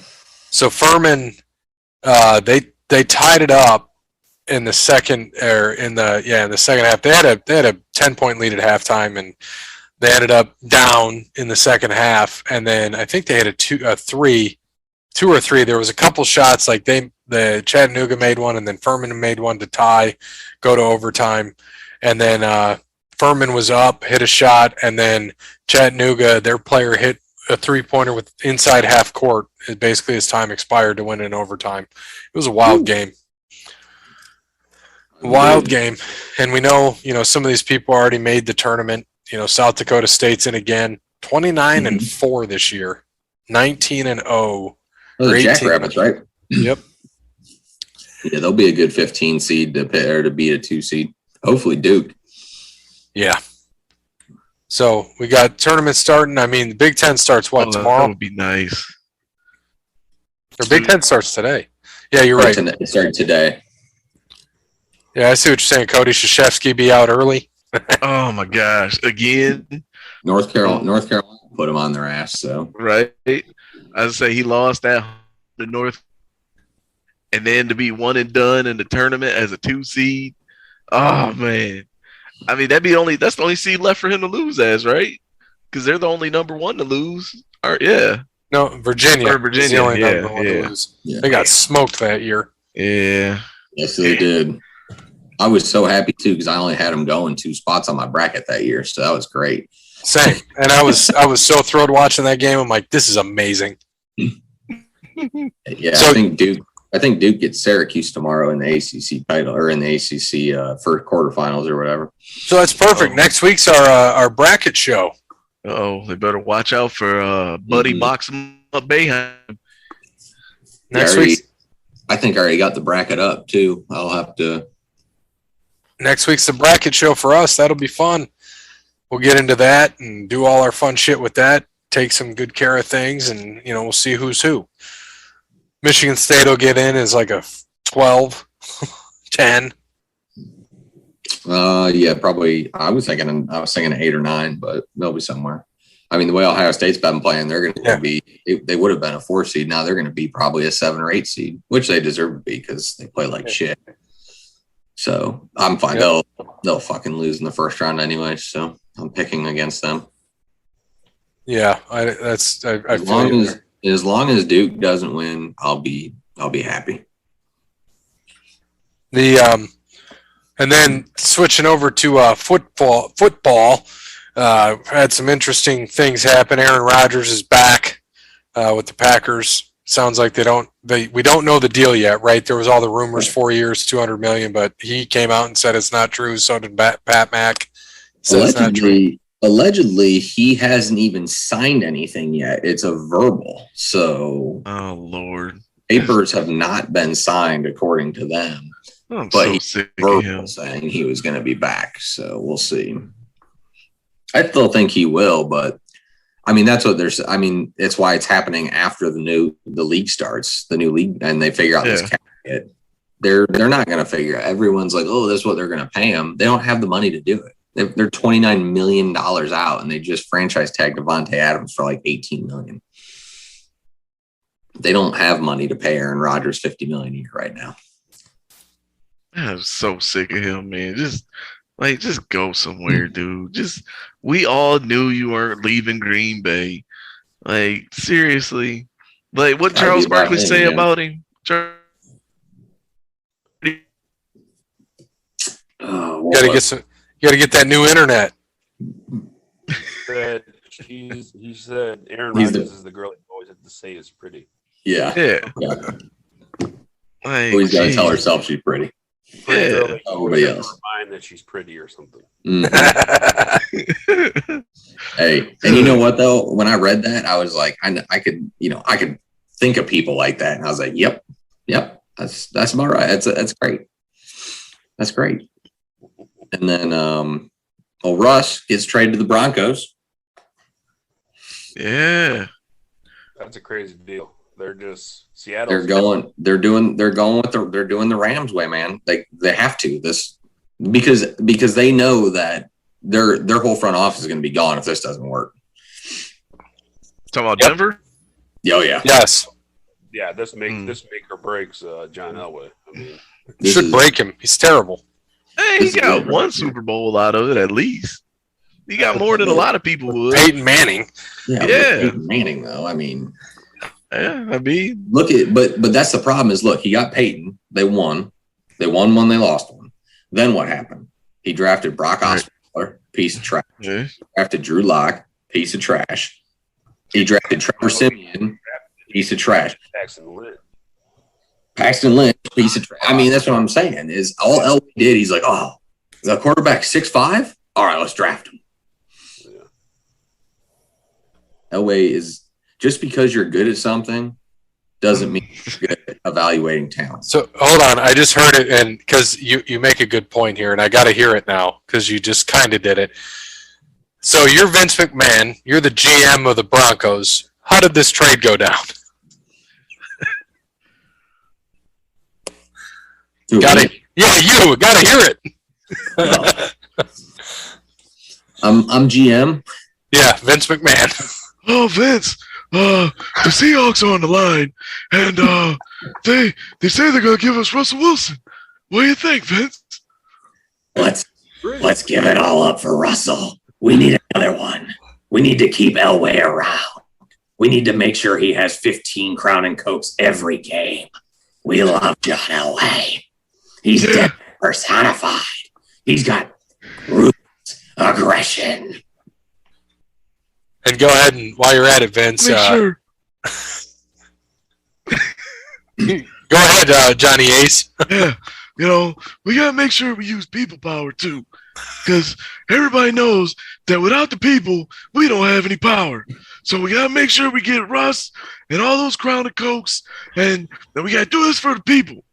So Furman, they tied it up in the second in the second half. They had a 10-point lead at halftime, and they ended up down in the second half. And then I think they had two or three. There was a couple shots like the Chattanooga made one, and then Furman made one to tie, go to overtime, and then Furman was up, hit a shot, and then Chattanooga, their player hit a three-pointer with inside half court. Basically, his time expired to win in overtime. It was a wild game. Wild game. And we know, some of these people already made the tournament. South Dakota State's in again. 29-4 this year. 19-0. Oh, the Jackrabbits, right? Yep. Yeah, they'll be a good 15 seed to beat a 2 seed. Hopefully Duke. Yeah. So we got tournament starting. I mean, the Big Ten starts tomorrow? That would be nice. Or Big Ten starts today. Yeah, you're right. It started today. Yeah, I see what you're saying, Cody. Krzyzewski be out early. Oh my gosh! Again, North Carolina put them on their ass. So right, I say he lost that to North, and then to be one and done in the tournament as a 2 seed. Oh man, I mean that's the only seed left for him to lose as, right? Because they're the only number 1 to lose. Yeah. No, Virginia. Virginia, the only yeah, number one to lose. Yeah. They got smoked that year. Yeah. Yes, they did. I was so happy too because I only had them going 2 spots on my bracket that year, so that was great. Same, and I was so thrilled watching that game. I'm like, this is amazing. Yeah, so, I think Duke gets Syracuse tomorrow in the ACC title or in the ACC for quarterfinals or whatever. So that's perfect. Next week's our bracket show. Oh, they better watch out for Buddy Box 'em up Bayheim. Next week, I think I already got the bracket up too. I'll have to. Next week's the bracket show for us. That'll be fun. We'll get into that and do all our fun shit with that. Take some good care of things, and we'll see who's who. Michigan State will get in as like a 12, 10. Yeah, probably. I was thinking an 8 or 9, but they'll be somewhere. I mean, the way Ohio State's been playing, they're going to be. They would have been a 4 seed. Now they're going to be probably a 7 or 8 seed, which they deserve to be because they play like shit. So I'm fine. Yep. They'll fucking lose in the first round anyway. So I'm picking against them. Yeah, as long as Duke doesn't win, I'll be happy. And then switching over to football, had some interesting things happen. Aaron Rodgers is back with the Packers. Sounds like we don't know the deal yet, right? There was all the rumors, 4 years, $200 million, but he came out and said it's not true. So did Pat Mack. Allegedly, he hasn't even signed anything yet. It's a verbal. So, oh Lord, papers have not been signed according to them. I'm But so he's sick of him. saying he was going to be back, so we'll see. I still think he will, but I mean that's what there's. I mean it's why it's happening after the league starts, the new league, and they figure out this cap hit. They're not going to figure out. Everyone's like, oh, that's what they're going to pay him. They don't have the money to do it. They're $29 million out, and they just franchise tagged Devontae Adams for like $18 million. They don't have money to pay Aaron Rodgers $50 million a year right now. I'm so sick of him, man. Just go somewhere, dude. We all knew you weren't leaving Green Bay. Like, seriously. Like, what Charles Barkley say about him? You gotta get that new internet. He said Aaron Rodgers is the girl he always had to say is pretty. Yeah. Like, Always got to tell herself she's pretty. Yeah. Everybody else. Mind that she's pretty or something. Mm. Hey, and you know what though? When I read that, I was like, I could think of people like that, and I was like, yep, that's about right. That's great. That's great. And then, Russ gets traded to the Broncos. Yeah, that's a crazy deal. They're just Seattle. They're doing the Rams way, man. They have to because they know that their whole front office is going to be gone if this doesn't work. Talking about Denver? Oh yeah. Yes. Yeah, this make or breaks John Elway. I mean, should break him. He's terrible. Hey, he got one Super Bowl out of it at least. He got more than a lot of people would. Peyton Manning. Yeah. Peyton Manning, though. I mean, look at but that's the problem. Is look, he got Peyton. They won one. They lost one. Then what happened? He drafted Brock Osweiler, piece of trash. Yeah. Drafted Drew Lock, piece of trash. He drafted Trevor Siemian, piece of trash. Paxton Lynch, piece of trash. I mean, that's what I'm saying. Is all Elway did. He's like, oh, the quarterback 6'5". All right, let's draft him. Yeah. Elway is just because you're good at something doesn't mean you're good at evaluating talent. So hold on, I just heard it, and because you make a good point here, and I got to hear it now because you just kind of did it. So you're Vince McMahon, you're the GM of the Broncos. How did this trade go down? You gotta hear it. I'm GM. Yeah, Vince McMahon. Oh, Vince, the Seahawks are on the line, and they say they're gonna give us Russell Wilson. What do you think, Vince? Let's give it all up for Russell. We need another one. We need to keep Elway around. We need to make sure he has 15 Crown and Cokes every game. We love John Elway. He's dead personified. He's got ruthless aggression. And go ahead and while you're at it, Vince. Sure. Go ahead, Johnny Ace. Yeah, we gotta make sure we use people power too, because everybody knows that without the people, we don't have any power. So we gotta make sure we get Russ and all those Crown and Cokes, and we gotta do this for the people.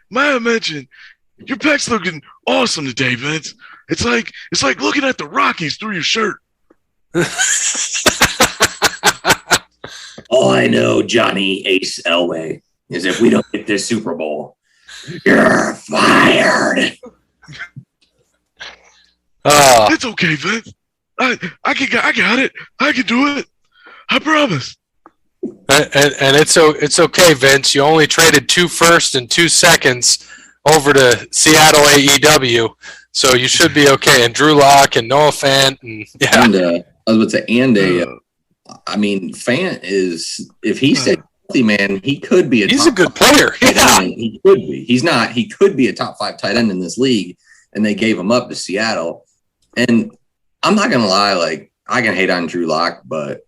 Might I mention, your pec's looking awesome today, Vince. It's like looking at the Rockies through your shirt. All I know, Johnny Ace Elway, is if we don't get this Super Bowl, you're fired. It's okay, Vince. I got it. I can do it. I promise. And it's okay, Vince. You only traded 2 firsts and 2 seconds over to Seattle AEW, so you should be okay. And Drew Lock and Noah Fant, and yeah. And I was about to say, I mean, Fant is, if he stayed healthy, man, he could be he's a good player. Yeah. He could be. He's not. He could be a top 5 tight end in this league, and they gave him up to Seattle. And I'm not gonna lie, like I can hate on Drew Lock, but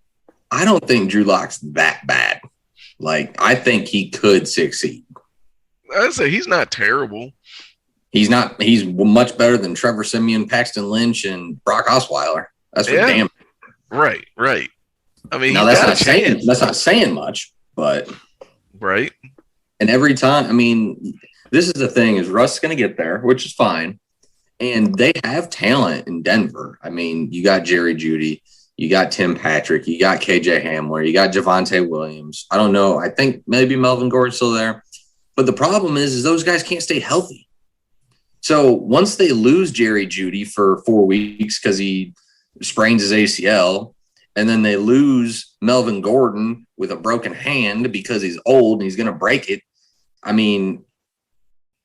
I don't think Drew Lock's that bad. Like I think he could succeed. I'd say he's not terrible. He's not. He's much better than Trevor Siemian, Paxton Lynch, and Brock Osweiler. That's for damn. Right. I mean, now that's not saying much, but right. And every time, I mean, this is the thing is Russ is going to get there, which is fine. And they have talent in Denver. I mean, you got Jerry Jeudy, you got Tim Patrick, you got KJ Hamler, you got Javonte Williams. I don't know. I think maybe Melvin Gordon's still there. But the problem is those guys can't stay healthy. So once they lose Jerry Jeudy for 4 weeks because he sprains his ACL, and then they lose Melvin Gordon with a broken hand because he's old and he's going to break it. I mean,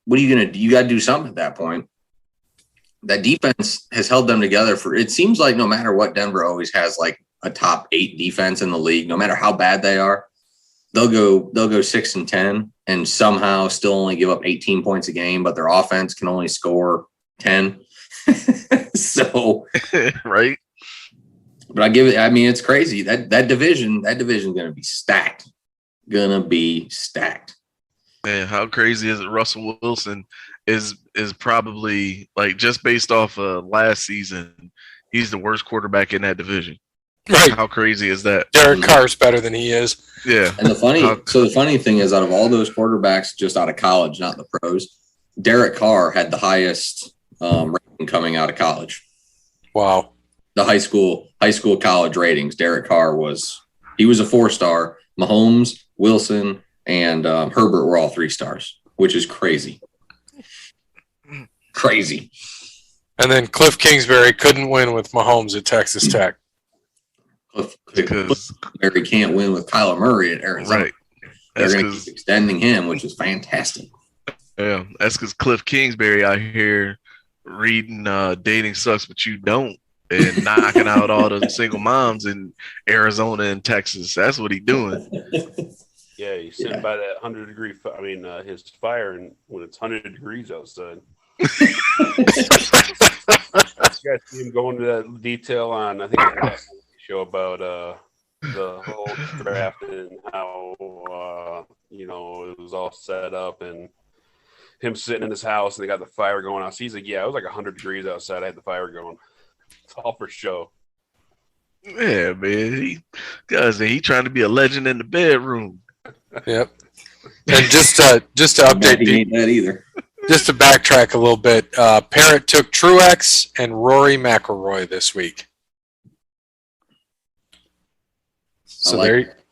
what are you going to do? You got to do something at that point. That defense has held them together for, it seems like no matter what, Denver always has like a top 8 defense in the league, no matter how bad they are. They'll go 6-10 and somehow still only give up 18 points a game, but their offense can only score 10. So, right. But I mean, it's crazy. That division is going to be stacked. Man, how crazy is it? Russell Wilson is probably, like, just based off of last season, he's the worst quarterback in that division. Right. How crazy is that? Derek Carr's better than he is. Yeah. And the funny thing is, out of all those quarterbacks just out of college, not the pros, Derek Carr had the highest rating coming out of college. Wow. The high school college ratings. Derek Carr was a 4-star. Mahomes, Wilson, and Herbert were all 3 stars, which is crazy. Crazy. And then Cliff Kingsbury couldn't win with Mahomes at Texas Tech. Because Kingsbury can't win with Kyler Murray at Arizona. Right. They're going to keep extending him, which is fantastic. Yeah, that's because Cliff Kingsbury out here reading Dating Sucks But You Don't and knocking out all the single moms in Arizona and Texas. That's what he's doing. Yeah, he's sitting by that 100-degree. His fire, and when it's 100 degrees outside. You guys see him go into that detail on, I think, the show about the whole draft and how it was all set up and him sitting in his house and they got the fire going out. So he's like, yeah, it was like 100 degrees outside. I had the fire going. It's all for show. Yeah, man. He trying to be a legend in the bedroom. Yep. And just to update he ain't that either. Just to backtrack a little bit, Parrott took Truex and Rory McIlroy this week. So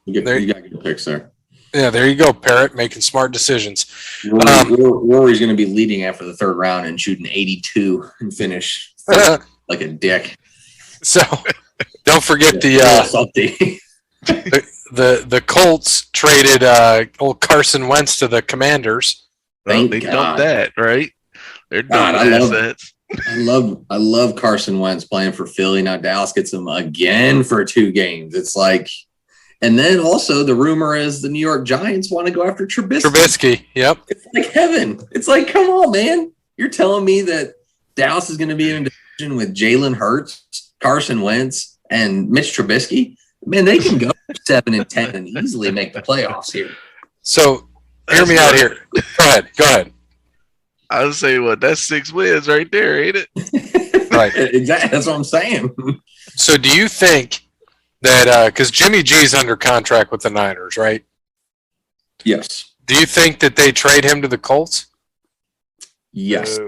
you got your picks there. Yeah, there you go, Parrott, making smart decisions. Rory's going to be leading after the 3rd round and shooting 82 and finish like a dick. So don't forget the Colts traded old Carson Wentz to the Commanders. Well, they dumped that, right? They're dumping assets. I love Carson Wentz playing for Philly. Now Dallas gets him again for 2 games. It's like, and then also the rumor is the New York Giants want to go after Trubisky. Yep. It's like heaven. It's like, come on, man. You're telling me that Dallas is going to be in a division with Jalen Hurts, Carson Wentz, and Mitch Trubisky? Man, they can go 7-10 and easily make the playoffs here. So hear me out here. Go ahead. I would say, that's 6 wins right there, ain't it? Right. Exactly. That's what I'm saying. So do you think that because Jimmy G's under contract with the Niners, right? Yes. Do you think that they trade him to the Colts? Yes.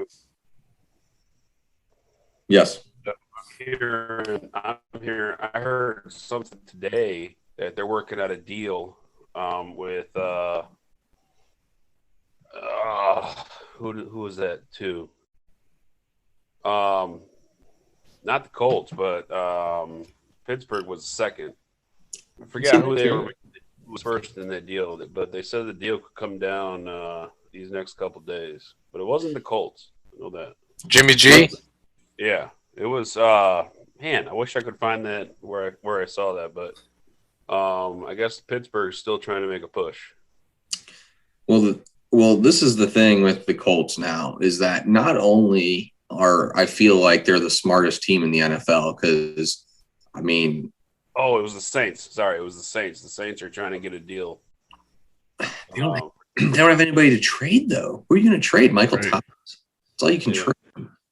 Yes. I'm here. I heard something today that they're working out a deal with who was that too? Not the Colts, but Pittsburgh was second. I forget who they were was first in that deal, but they said the deal could come down these next couple days. But it wasn't the Colts. I know that. Jimmy G? Yeah. It was man, I wish I could find that where I saw that, but I guess Pittsburgh's still trying to make a push. Well, this is the thing with the Colts now is that not only I feel like they're the smartest team in the NFL because, I mean. Oh, it was the Saints. Sorry, it was the Saints. The Saints are trying to get a deal. They don't have anybody to trade, though. Who are you going to trade? Michael Thomas. That's all you can trade.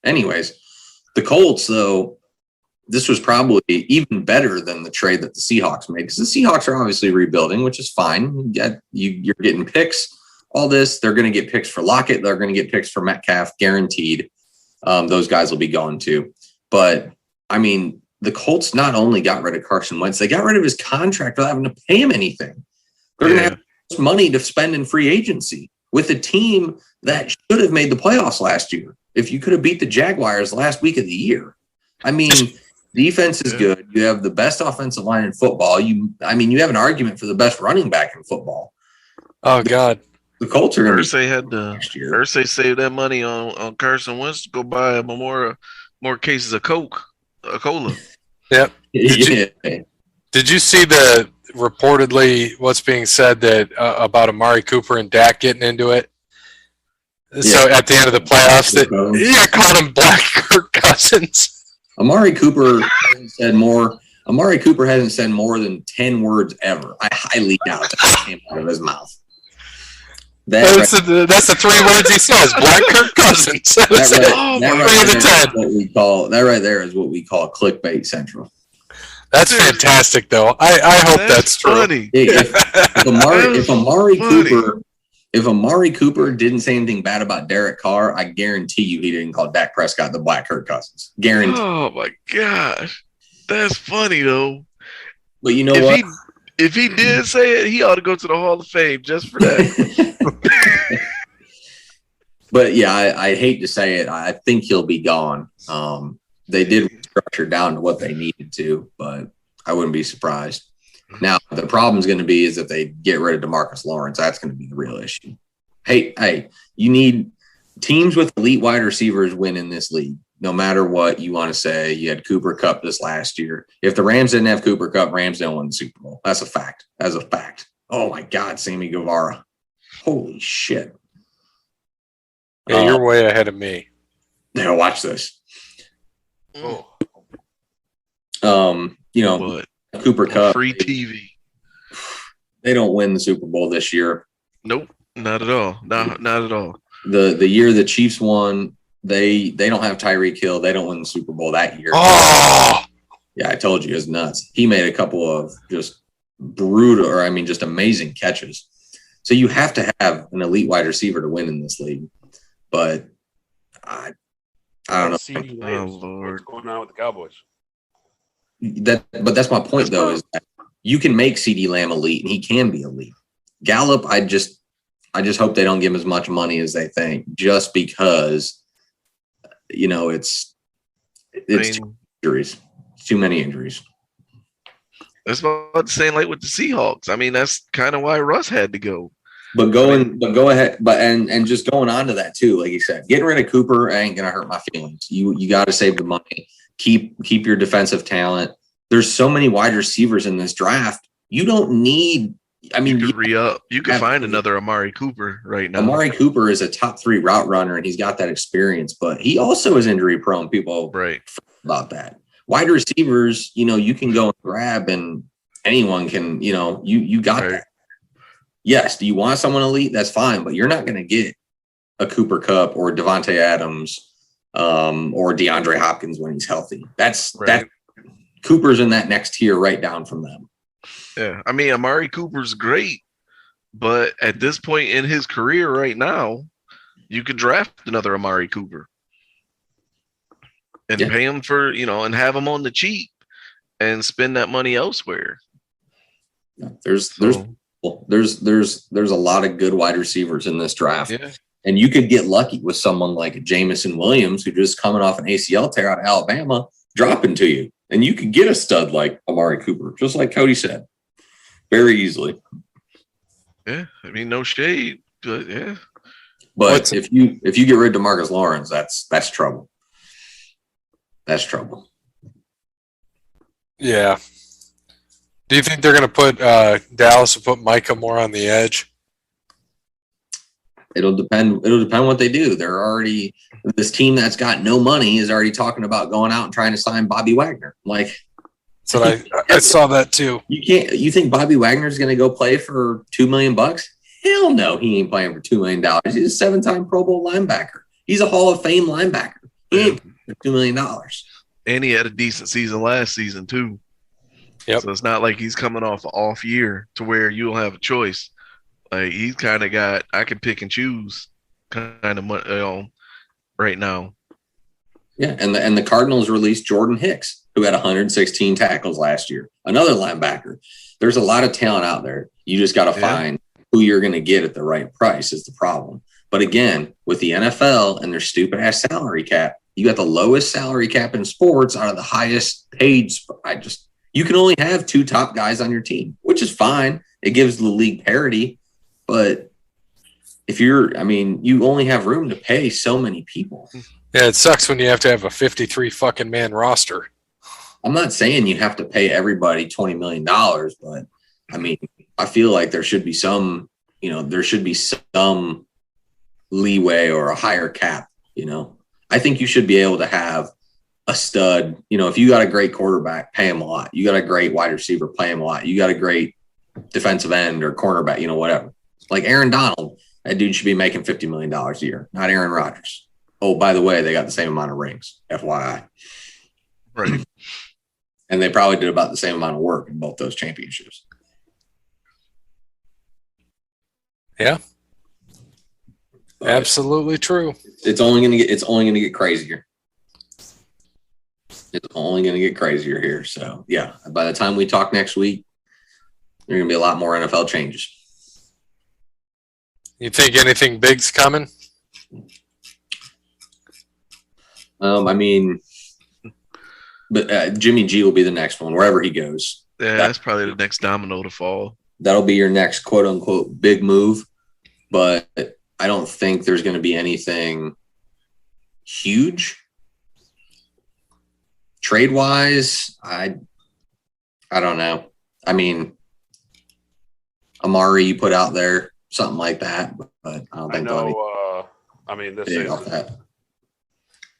Anyways, the Colts, though, this was probably even better than the trade that the Seahawks made because the Seahawks are obviously rebuilding, which is fine. You're getting picks all this. They're going to get picks for Lockett. They're going to get picks for Metcalf, guaranteed. Those guys will be gone too. But, I mean, the Colts not only got rid of Carson Wentz, they got rid of his contract without having to pay him anything. They're going to have money to spend in free agency with a team that should have made the playoffs last year. If you could have beat the Jaguars last week of the year. I mean, defense is good. You have the best offensive line in football. You have an argument for the best running back in football. Oh, God. The Colts are going to Irsay saved that money on Carson Wentz to go buy more cases of cola. Yep. Did you see the reportedly what's being said that about Amari Cooper and Dak getting into it? So at the end of the playoffs, that called him Black Kirk Cousins. Amari Cooper hasn't said more. Amari Cooper hasn't said more than 10 words ever. I highly doubt that came out of his mouth. That's the 3 words he says. Black Kirk Cousins. That right there is what we call clickbait central. That's fantastic, though. I hope that's true. Funny. If Amari Cooper didn't say anything bad about Derek Carr, I guarantee you he didn't call Dak Prescott the Black Kirk Cousins. Guarantee. Oh my gosh, that's funny though. But you know what? If he did say it, he ought to go to the Hall of Fame just for that. But yeah, I hate to say it. I think he'll be gone. They did restructure down to what they needed to, but I wouldn't be surprised. Now, the problem is going to be is if they get rid of DeMarcus Lawrence, that's going to be the real issue. Hey, you need teams with elite wide receivers win in this league. No matter what you want to say, you had Cooper Kupp this last year. If the Rams didn't have Cooper Kupp, Rams don't win the Super Bowl. That's a fact. Oh my God, Sammy Guevara. Holy shit. Yeah, you're way ahead of me. Now watch this. Cooper Kupp. Free TV. They don't win the Super Bowl this year. Nope, not at all. Not at all. The year the Chiefs won, they don't have Tyreek Hill. They don't win the Super Bowl that year. Oh, yeah, I told you, it's nuts. He made a couple of just brutal, just amazing catches. So you have to have an elite wide receiver to win in this league. But I don't know. Oh Lord, what's going on with the Cowboys? But that's my point, though, is that you can make CeeDee Lamb elite, and he can be elite. Gallup, I just hope they don't give him as much money as they think, just because, it's injuries. It's too many injuries. That's what I'm saying. Like with the Seahawks, that's kind of why Russ had to go. But go ahead. And just going on to that too, like you said, getting rid of Cooper ain't gonna hurt my feelings. You got to save the money. Keep your defensive talent. There's so many wide receivers in this draft. You don't need. You could re-up. You could find another Amari Cooper right now. Amari Cooper is a top 3 route runner, and he's got that experience. But he also is injury prone. People right about that. Wide receivers, you can go and grab, and anyone can. You got that. Yes. Do you want someone elite? That's fine, but you're not going to get a Cooper Kupp or Devontae Adams or DeAndre Hopkins when he's healthy. That Cooper's in that next tier right down from them. Yeah. Amari Cooper's great, but at this point in his career right now, you could draft another Amari Cooper and pay him for, and have him on the cheap and spend that money elsewhere. There's a lot of good wide receivers in this draft. Yeah. And you could get lucky with someone like Jameson Williams, who just coming off an ACL tear out of Alabama, dropping to you. And you could get a stud like Amari Cooper, just like Cody said, very easily. Yeah. No shade, but yeah. But if you get rid of DeMarcus Lawrence, that's trouble. That's trouble. Yeah. Do you think they're going to put Dallas will put Micah more on the edge? It'll depend what they do. They're already this team that's got no money is already talking about going out and trying to sign Bobby Wagner. So I saw that too. You think Bobby Wagner is going to go play for $2 million? Hell no, he ain't playing for $2 million. He's a 7-time Pro Bowl linebacker. He's a Hall of Fame linebacker. He ain't for $2 million. And he had a decent season last season too. Yep. So it's not like he's coming off an off year to where you'll have a choice. Like he's kind of got, I can pick and choose kind of money right now. Yeah, and the Cardinals released Jordan Hicks, who had 116 tackles last year. Another linebacker. There's a lot of talent out there. You just got to find who you're going to get at the right price is the problem. But again, with the NFL and their stupid ass salary cap, you got the lowest salary cap in sports out of the highest paid. You can only have 2 top guys on your team, which is fine. It gives the league parity, but you only have room to pay so many people. Yeah, it sucks when you have to have a 53 fucking man roster. I'm not saying you have to pay everybody $20 million, but I mean, I feel like there should be some leeway or a higher cap, I think you should be able to have a stud, if you got a great quarterback, pay him a lot. You got a great wide receiver, pay him a lot. You got a great defensive end or cornerback, whatever. Like Aaron Donald, that dude should be making $50 million a year, not Aaron Rodgers. Oh, by the way, they got the same amount of rings, FYI. Right. And they probably did about the same amount of work in both those championships. Yeah. But absolutely true. It's only going to get crazier. It's only going to get crazier here. So, yeah, by the time we talk next week, there are going to be a lot more NFL changes. You think anything big's coming? But Jimmy G will be the next one, wherever he goes. Yeah, that's probably the next domino to fall. That'll be your next quote unquote big move. But I don't think there's going to be anything huge. Trade wise, I don't know. I mean, Amari, you put out there something like that, but I don't think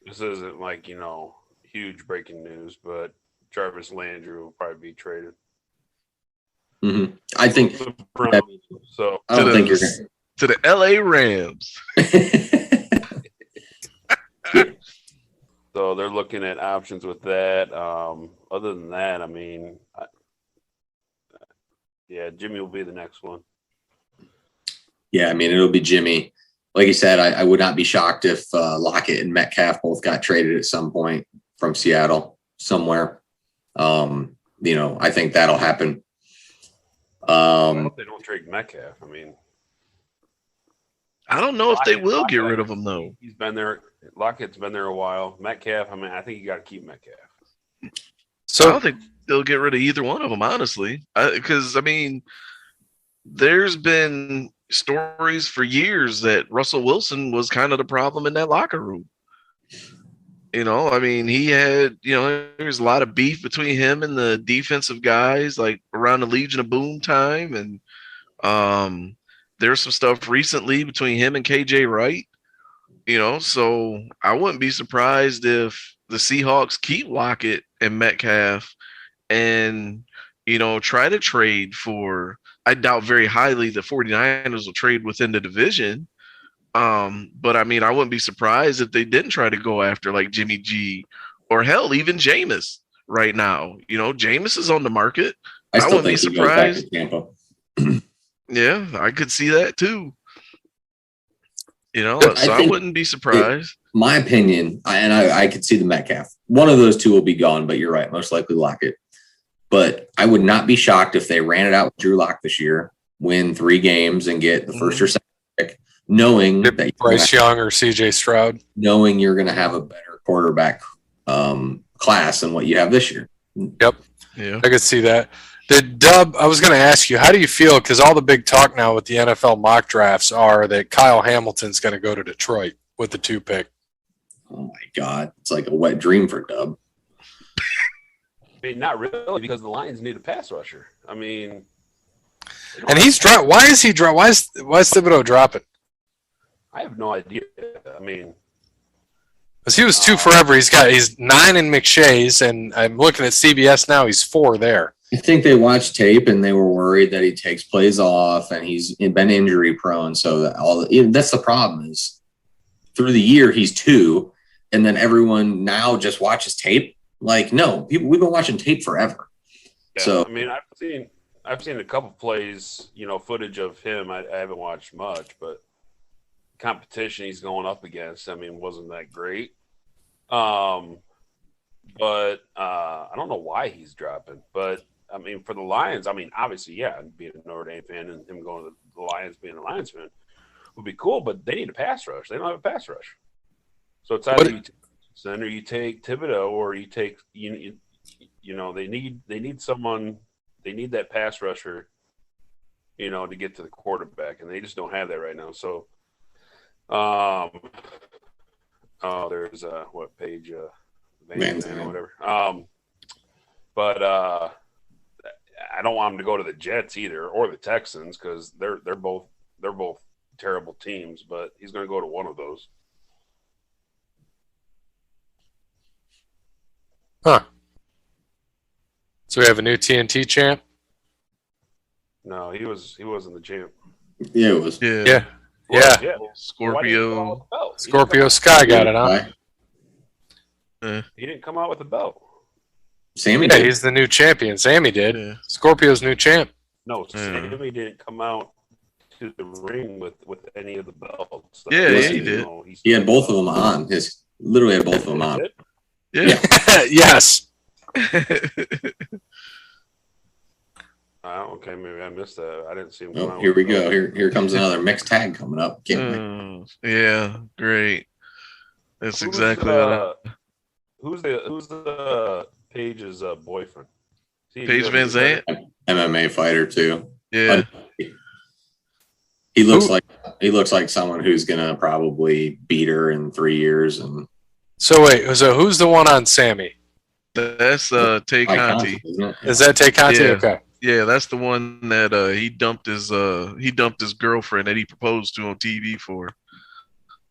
this isn't like, huge breaking news, but Jarvis Landry will probably be traded. Mm-hmm. I think so. I don't think you're going to the LA Rams. So they're looking at options with that. Other than that, Jimmy will be the next one. Yeah, it'll be Jimmy. Like you said, I would not be shocked if Lockett and Metcalf both got traded at some point from Seattle somewhere. I think that'll happen. I hope they don't trade Metcalf. I don't know if they will get rid of him, though. He's been there. Lockett's been there a while. Metcalf, I think you got to keep Metcalf. So I don't think they'll get rid of either one of them, honestly. Because, there's been stories for years that Russell Wilson was kind of the problem in that locker room. He had, there's a lot of beef between him and the defensive guys, like around the Legion of Boom time. And there's some stuff recently between him and KJ Wright, so I wouldn't be surprised if the Seahawks keep Lockett and Metcalf and, try to trade for, I doubt very highly the 49ers will trade within the division. But I wouldn't be surprised if they didn't try to go after like Jimmy G or hell, even Jameis right now. Jameis is on the market. I wouldn't be surprised. Yeah, I could see that too. I wouldn't be surprised. My opinion, I could see the Metcalf. One of those two will be gone, but you're right. Most likely Lockett. But I would not be shocked if they ran it out with Drew Lock this year, win 3 games and get the first or second pick, knowing that Bryce Young or CJ Stroud, knowing you're going to have a better quarterback class than what you have this year. Yep. Yeah. I could see that. I was going to ask you, how do you feel? Because all the big talk now with the NFL mock drafts are that Kyle Hamilton's going to go to Detroit with the 2 pick. Oh my God. It's like a wet dream for Dub. Not really, because the Lions need a pass rusher. And he's dropped. Why is he drop? Why is Thibodeau dropping? I have no idea. Because he was 2 forever. He's 9 in McShay's, and I'm looking at CBS now. He's 4 there. I think they watched tape and they were worried that he takes plays off and he's been injury prone. So that's the problem is through the year he's 2, and then everyone now just watches tape. Like, no, we've been watching tape forever. Yeah, so I've seen a couple plays, footage of him. I haven't watched much, but competition he's going up against, I mean, wasn't that great. But I don't know why he's dropping. But I mean, for the Lions, I mean, obviously, yeah, being a Notre Dame fan and him going to the Lions, being a Lions fan, would be cool. But they need a pass rush. They don't have a pass rush. So it's either you take center, you take Thibodeau, or you take they need someone. They need that pass rusher, to get to the quarterback, and they just don't have that right now. So, there's what page? Van or whatever. But I don't want him to go to the Jets either or the Texans because they're both terrible teams. But he's going to go to one of those. Huh. So we have a new TNT champ? No, he wasn't the champ. Yeah, it was. Yeah. Scorpio. Scorpio Sky got it, huh? He didn't come out with a belt. Sammy Yeah, did. he's the new champion. Sammy did. Yeah. Scorpio's new champ. No, Sammy didn't come out to the ring with any of the belts. Yeah, he did. He had both of them on. Literally had both of them on. Yeah. Yes. Okay, maybe I missed that. I didn't see him come Oh, out. here we go. Here comes another mixed tag coming up. Yeah, great. That's exactly what Who's the Paige's boyfriend? Paige Van Zandt? MMA fighter too. Yeah. He looks like someone who's gonna probably beat her in 3 years. And So who's the one on Sammy? That's Tay Conti. Is that Tay Conti? Yeah. Okay. Yeah, that's the one that he dumped his girlfriend that he proposed to on TV for.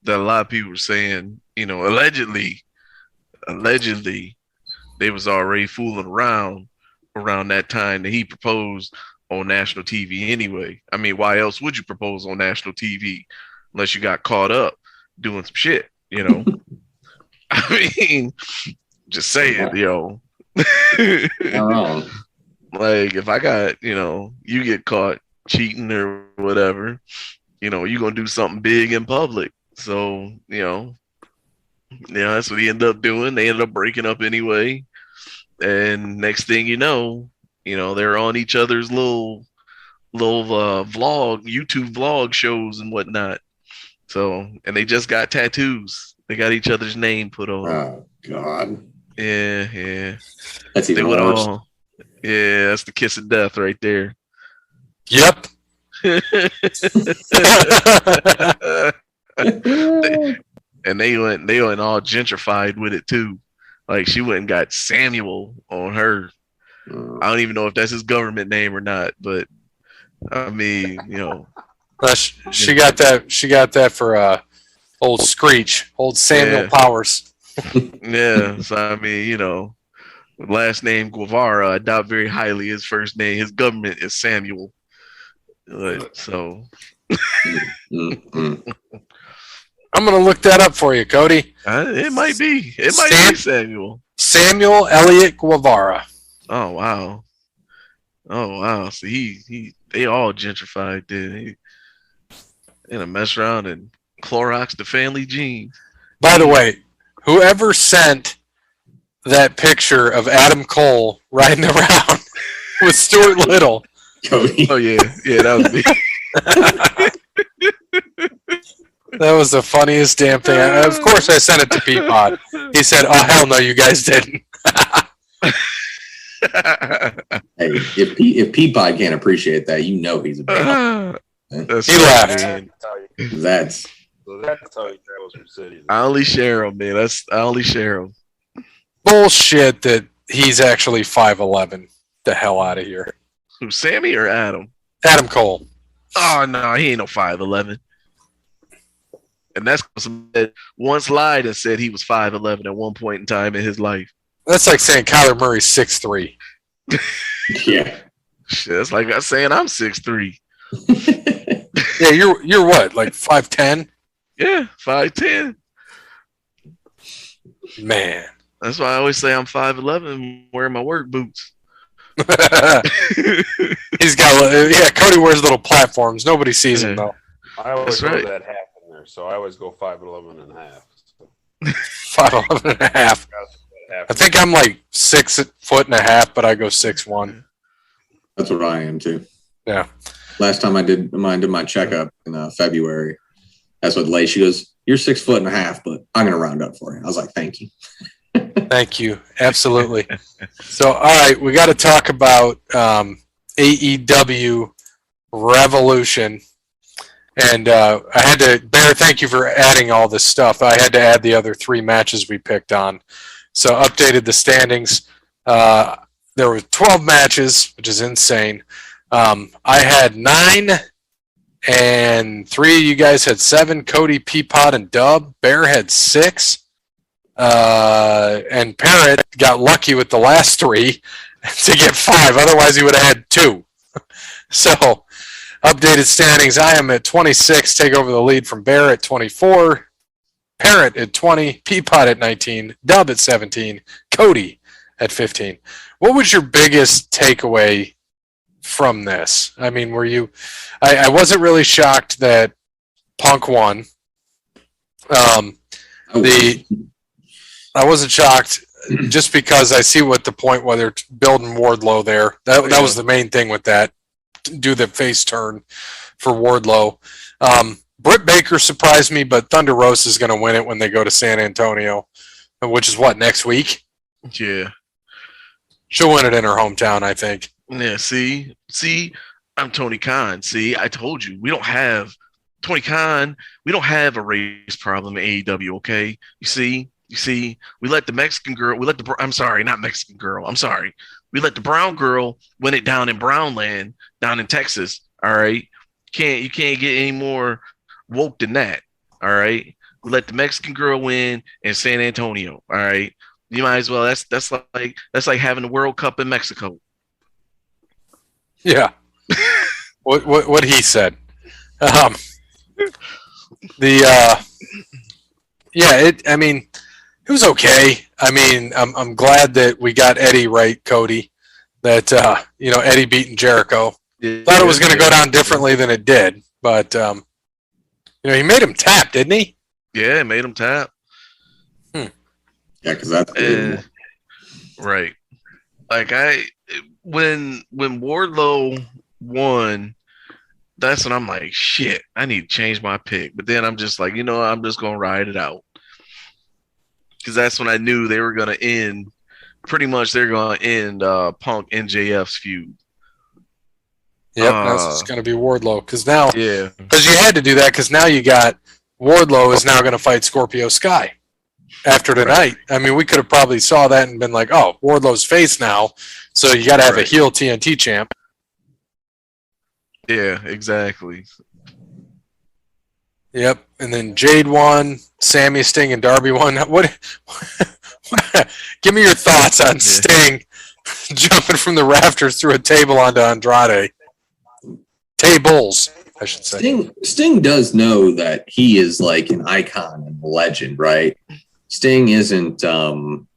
That a lot of people were saying, allegedly they was already fooling around that time that he proposed on national TV anyway. I mean, why else would you propose on national TV unless you got caught up doing some shit, I mean, just saying, Like if I got, you get caught cheating or whatever, you're gonna do something big in public. So, that's what he ended up doing. They ended up breaking up anyway. And next thing you know, they're on each other's little YouTube vlog shows and whatnot. So, and they just got tattoos. They got each other's name put on. Oh God. Yeah. That's even worse. Yeah, that's the kiss of death right there. Yep. And they went all gentrified with it too. Like she went and got Samuel on her. I don't even know if that's his government name or not, but I mean, she got that. She got that for old Screech, old Samuel Powers. Yeah. So I mean, last name Guevara, I doubt very highly his first name. His government is Samuel. So I'm gonna look that up for you, Cody. It might be. It might be Samuel. Samuel Elliott Guevara. Oh wow. So they all gentrified. They gonna mess around and Clorox the family jeans. By the way, whoever sent that picture of Adam Cole riding around with Stuart Little. Cody. Oh yeah, that was me. That was the funniest damn thing. Of course, I sent it to Peapod. He said, "Oh hell no, you guys didn't." Hey, if Peapod can't appreciate that, he's a bad. He laughed. That's how he travels from city. I only share them, man. I only share them. Bullshit that he's actually 5'11". The hell out of here. Who, Sammy or Adam? Adam Cole. Oh no, he ain't no 5'11". And that's that once lied and said he was 5'11" at one point in time in his life. That's like saying Kyler Murray's 6'3". yeah. Shit, that's like us saying I'm 6'3". Yeah, you're what, like 5'10"? Yeah, 5'10". Man. That's why I always say I'm 5'11" wearing my work boots. He's got Kode wears little platforms. Nobody sees him though. I always That's throw right. that half in there, so I always go 5'11" and a half. So 5'11" and a half. I think I'm like 6'1" and a half, but I go 6'1". That's what I am too. Yeah. Last time I did my checkup in February, that's what Lay. She goes, "You're 6'1" and a half, but I'm gonna round up for you." I was like, "Thank you." Thank you. Absolutely. So, all right, we got to talk about AEW Revolution. And I had to, Bear, thank you for adding all this stuff. I had to add the other 3 matches we picked on. So, updated the standings. There were 12 matches, which is insane. I had 9, and 3 of you guys had 7. Kode, Peapod, and Dub. Bear had 6. And Parrot got lucky with the last 3 to get 5. Otherwise, he would have had 2. So, updated standings. I am at 26. Take over the lead from Bear at 24. Parrot at 20. Peapod at 19. Dub at 17. Kode at 15. What was your biggest takeaway from this? I mean, were you... I wasn't really shocked that Punk won. I wasn't shocked just because I see what the point where they're building Wardlow there. That was the main thing with that. Do the face turn for Wardlow. Britt Baker surprised me, but Thunder Rosa is going to win it when they go to San Antonio, which is what, next week? Yeah. She'll win it in her hometown, I think. Yeah, see, I'm Tony Khan. See, I told you, we don't have Tony Khan. We don't have a race problem in AEW, okay? You see, we let the Mexican girl, I'm sorry, not Mexican girl, I'm sorry. We let the brown girl win it down in Brownland, down in Texas, all right? You can't get any more woke than that, all right? We let the Mexican girl win in San Antonio, all right? You might as well, that's like having the World Cup in Mexico. Yeah. what he said. It was okay. I mean, I'm glad that we got Eddie right, Kode. That Eddie beating Jericho. Thought it was going to go down differently than it did, but he made him tap, didn't he? Yeah, made him tap. Yeah, because that's right. Like when Wardlow won, that's when I'm like, shit, I need to change my pick. But then I'm just like, I'm just gonna ride it out. Because that's when I knew they were going to end. Pretty much, they're going to end Punk MJF's feud. Yep, that's going to be Wardlow. Because now, yeah, because you had to do that. Because now you got Wardlow is now going to fight Scorpio Sky after tonight. Right. I mean, we could have probably saw that and been like, oh, Wardlow's face now, so you got to have a heel TNT champ. Yeah, exactly. Yep, and then Jade won, Sammy, Sting, and Darby won. What give me your thoughts on Sting jumping from the rafters through a table onto Andrade. Tables, I should say. Sting does know that he is like an icon and a legend, right? Sting isn't someone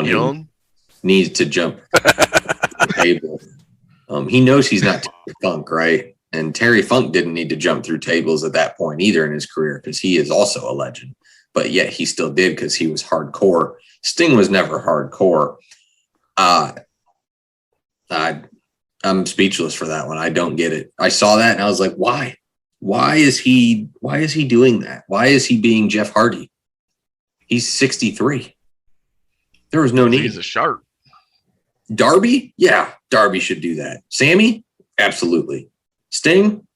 Young? who needs to jump the table. He knows he's not Terry Funk, right? And Terry Funk didn't need to jump through tables at that point either in his career because he is also a legend. But yet he still did because he was hardcore. Sting was never hardcore. I'm speechless for that one. I don't get it. I saw that and I was like, why? Why is he doing that? Why is he being Jeff Hardy? He's 63. There was no need. He's a shark. Darby? Yeah, Darby should do that. Sammy? Absolutely. Sting?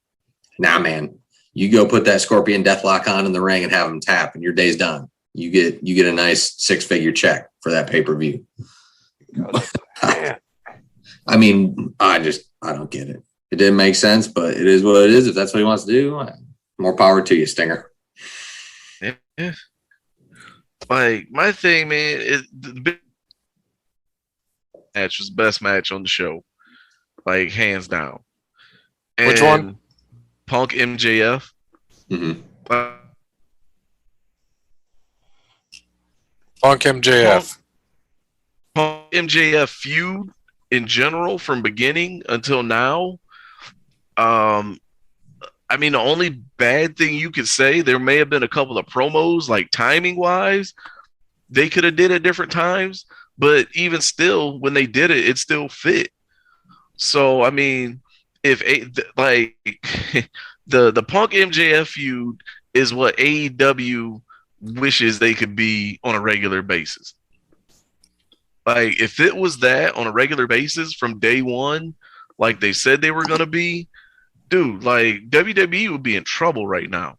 Nah, man. You go put that Scorpion Deathlock on in the ring and have him tap, and your day's done. You get a nice 6-figure check for that pay-per-view. I mean, I don't get it. It didn't make sense, but it is what it is. If that's what he wants to do, more power to you, Stinger. Yeah. Like, my thing, man, is the big match was the best match on the show. Like, hands down. And which one? Punk MJF. Mm-hmm. Punk MJF. MJF feud in general from beginning until now, I mean, the only bad thing you could say, there may have been a couple of promos, like timing wise, they could have did at different times, but even still, when they did it, it still fit. So, I mean, if like the Punk MJF feud is what AEW wishes they could be on a regular basis. Like, if it was that on a regular basis from day one, like they said they were going to be, dude, like WWE would be in trouble right now.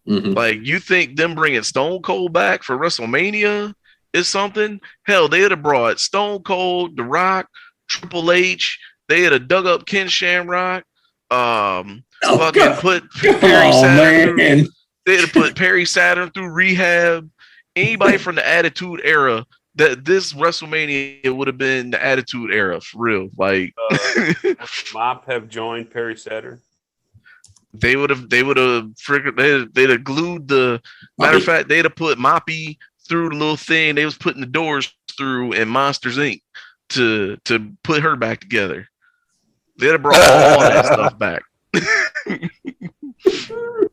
Mm-hmm. Like, you think them bringing Stone Cold back for WrestleMania is something? Hell, they would have brought Stone Cold, The Rock, Triple H. They had dug up Ken Shamrock. Put Perry Saturn. They'd have put Perry Saturn through rehab. Anybody from the Attitude Era, that this WrestleMania would have been the Attitude Era for real. Like, would Mop have joined Perry Saturn? They'd have glued the matter of fact, they'd have put Moppy through the little thing they was putting the doors through in Monsters Inc. to put her back together. They'd have brought all that stuff back.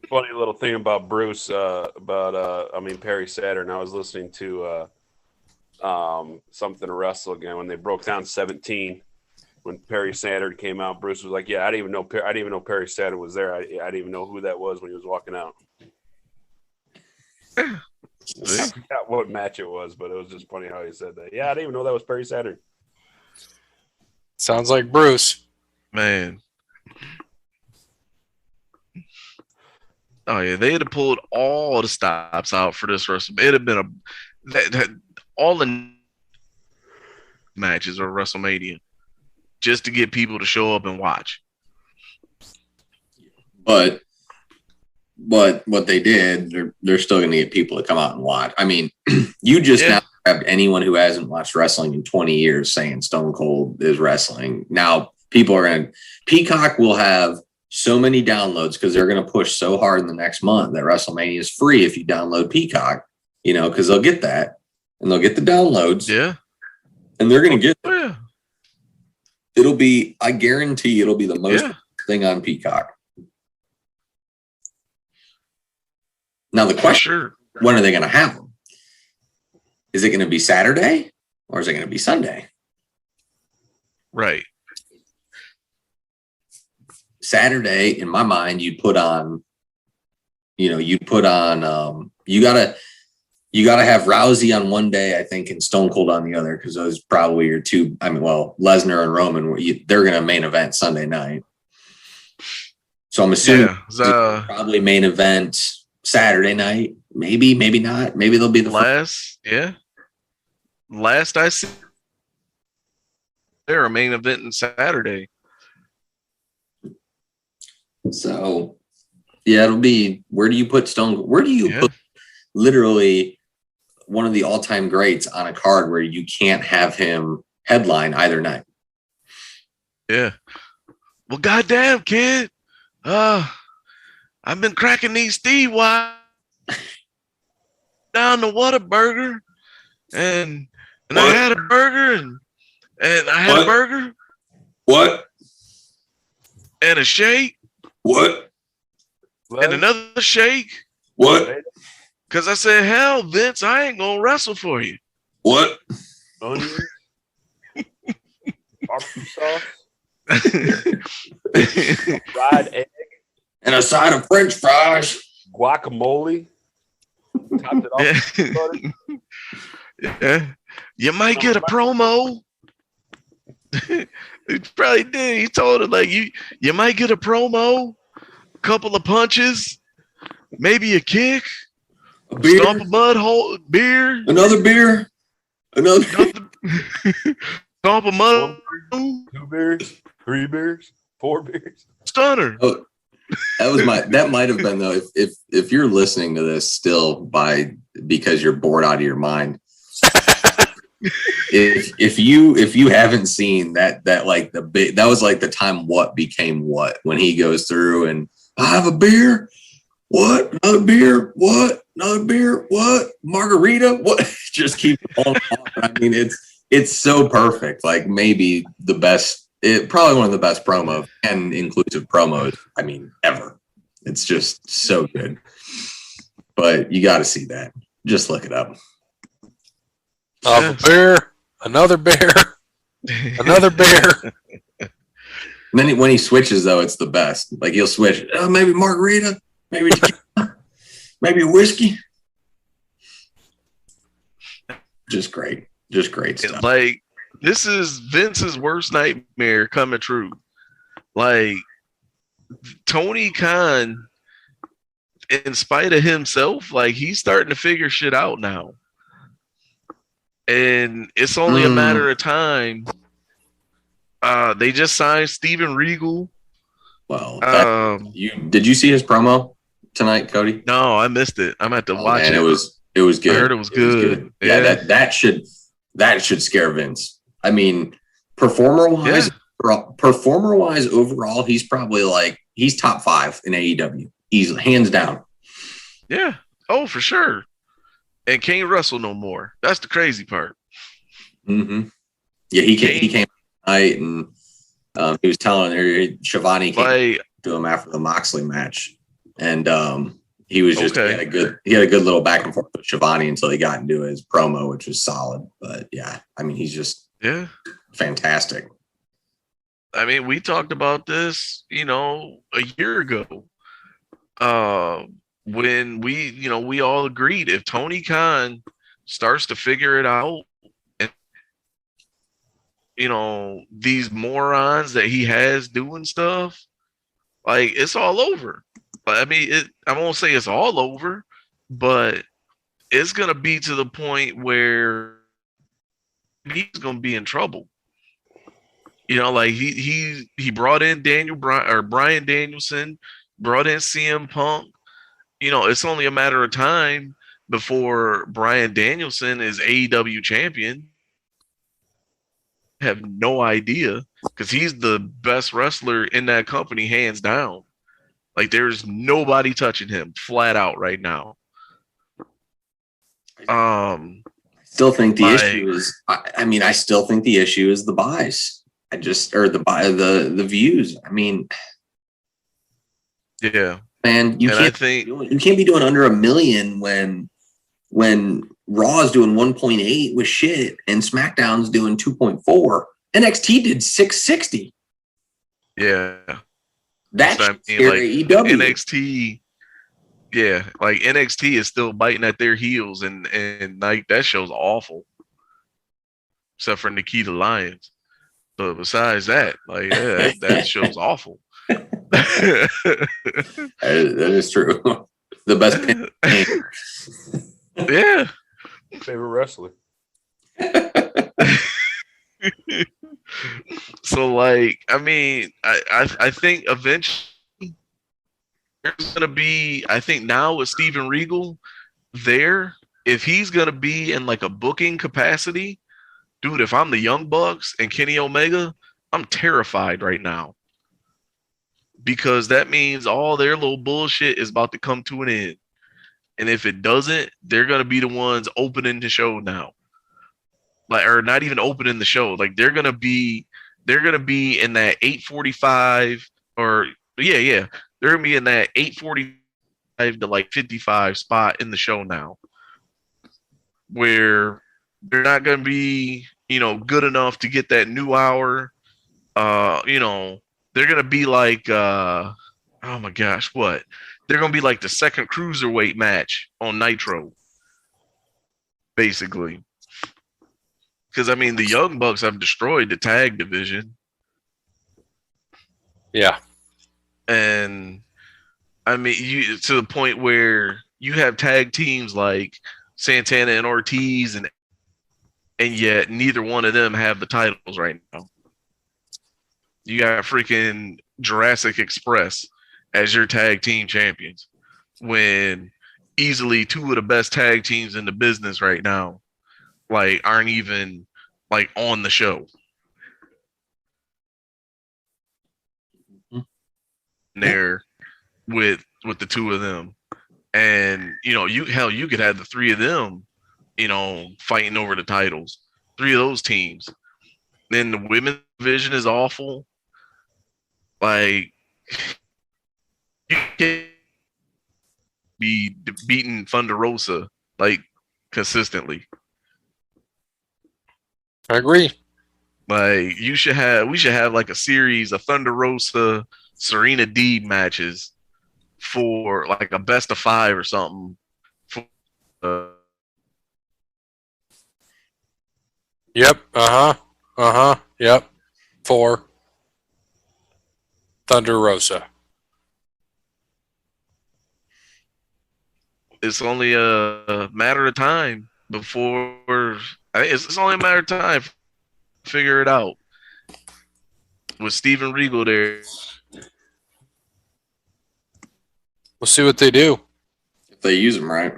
Funny little thing about Bruce, Perry Saturn. I was listening to something to wrestle again when they broke down 17. When Perry Saturn came out, Bruce was like, "Yeah, I didn't even know Perry Saturn was there. I didn't even know who that was when he was walking out." I forgot what match it was, but it was just funny how he said that. Yeah, I didn't even know that was Perry Saturn. Sounds like Bruce. Man. Oh yeah, they'd have pulled all the stops out for this WrestleMania. It'd have been all the matches of WrestleMania just to get people to show up and watch. But what they did, they're still going to get people to come out and watch. I mean, you just now have anyone who hasn't watched wrestling in 20 years saying Stone Cold is wrestling. Now people are going to Peacock will have so many downloads because they're going to push so hard in the next month that WrestleMania is free if you download Peacock, because they'll get that and they'll get the downloads. Yeah. And they're going to get yeah. I guarantee it'll be the most thing on Peacock. Now the question, when are they going to have them? Is it going to be Saturday or is it going to be Sunday? Right. Saturday, in my mind, you gotta have Rousey on one day, I think, and Stone Cold on the other, because those probably are two. I mean, Lesnar and Roman, they're going to main event Sunday night. So I'm assuming probably main event Saturday night. Maybe not. Maybe they'll be the last. Yeah. Last I see, they're a main event on Saturday. So, yeah, it'll be, where do you put Stone? Where do you put literally one of the all-time greats on a card where you can't have him headline either night? Yeah. Well, goddamn, kid. I've been cracking these Steve Wise down the Whataburger, and I had a burger, and I had a burger. What? And a shake. What? And another shake. What? Because I said, hell, Vince, I ain't going to wrestle for you. What? Onion? Barbecue sauce? Fried egg? And a side of French fries. Guacamole? Topped it off with butter? Yeah. You might get a promo. He probably did. He told her, like, you might get a promo, a couple of punches, maybe a kick, a beer, stomp a mud hole, beer, another beer, stomp a mud, 2 beers, 3 beers, 4 beers. Stunner. Oh, that might have been though. If you're listening to this still because you're bored out of your mind. If you haven't seen that like that was like the time What became What, when he goes through and I have a beer, what, another beer, what, another beer, what, margarita, what, just keep on. I mean, it's so perfect. Like maybe the best, probably one of the best promo and inclusive promos. I mean, ever. It's just so good. But you got to see that. Just look it up. A bear, another bear, another bear. And then when he switches, though, it's the best. Like he'll switch. Oh, maybe margarita, maybe tequila, maybe whiskey. Just great stuff. Like this is Vince's worst nightmare coming true. Like Tony Khan, in spite of himself, like he's starting to figure shit out now, and it's only a matter of time. They just signed Steven Regal. Well, did you see his promo tonight, Cody? No, I missed it. I'm at to watch it. It was good. I heard it was good. Yeah, that should scare Vince. I mean, performer wise overall, he's probably he's top 5 in AEW. He's hands down. Yeah. Oh, for sure. And can't wrestle no more. That's the crazy part. Mm-hmm. Yeah, he came tonight and he was telling Shivani came to him after the Moxley match, and he was just he had a good little back and forth with Shivani until he got into his promo, which was solid. But yeah, I mean, he's just fantastic. I mean, we talked about this, a year ago. When we all agreed if Tony Khan starts to figure it out, and these morons that he has doing stuff, like it's all over. I mean, I won't say it's all over, but it's gonna be to the point where he's gonna be in trouble. Like he brought in Bryan Danielson, brought in CM Punk. It's only a matter of time before Bryan Danielson is AEW champion. I have no idea, because he's the best wrestler in that company, hands down. Like there's nobody touching him flat out right now. I still think the issue is. I still think the issue is the buys. The views. I mean, yeah. Man, you can't be doing under 1 million when Raw is doing 1.8 with shit and SmackDown's doing 2.4. NXT did 660. Yeah, that's AEW. NXT. Yeah, like NXT is still biting at their heels, and like that show's awful, except for Nikita Lyons. But besides that, like that show's awful. That is true. The best yeah. Favorite wrestler. So like, I mean, I think eventually there's gonna be, I think now with Steven Regal there, if he's gonna be in like a booking capacity, dude, if I'm the Young Bucks and Kenny Omega, I'm terrified right now. Because that means all their little bullshit is about to come to an end. And if it doesn't, they're going to be the ones opening the show now. Or not even opening the show. Like they're going to be in that 8:45 or they're going to be in that 8:45 to like 55 spot in the show now. Where they're not going to be, good enough to get that new hour. They're going to be like, oh my gosh, what? They're going to be like the second cruiserweight match on Nitro, basically. Because, I mean, the Young Bucks have destroyed the tag division. Yeah. And, I mean, to the point where you have tag teams like Santana and Ortiz, and yet neither one of them have the titles right now. You got freaking Jurassic Express as your tag team champions, when easily 2 of the best tag teams in the business right now, like, aren't even like on the show. There with the 2 of them, and you could have the 3 of them, fighting over the titles, 3 of those teams. Then the women's division is awful. Like, you can't be beating Thunder Rosa like consistently. I agree. Like, we should have like a series of Thunder Rosa, Serena D matches for like a best of 5 or something. Yep. Yep. 4. Thunder Rosa. It's only a matter of time before. It's only a matter of time. Figure it out with Steven Regal there. We'll see what they do. If they use them right.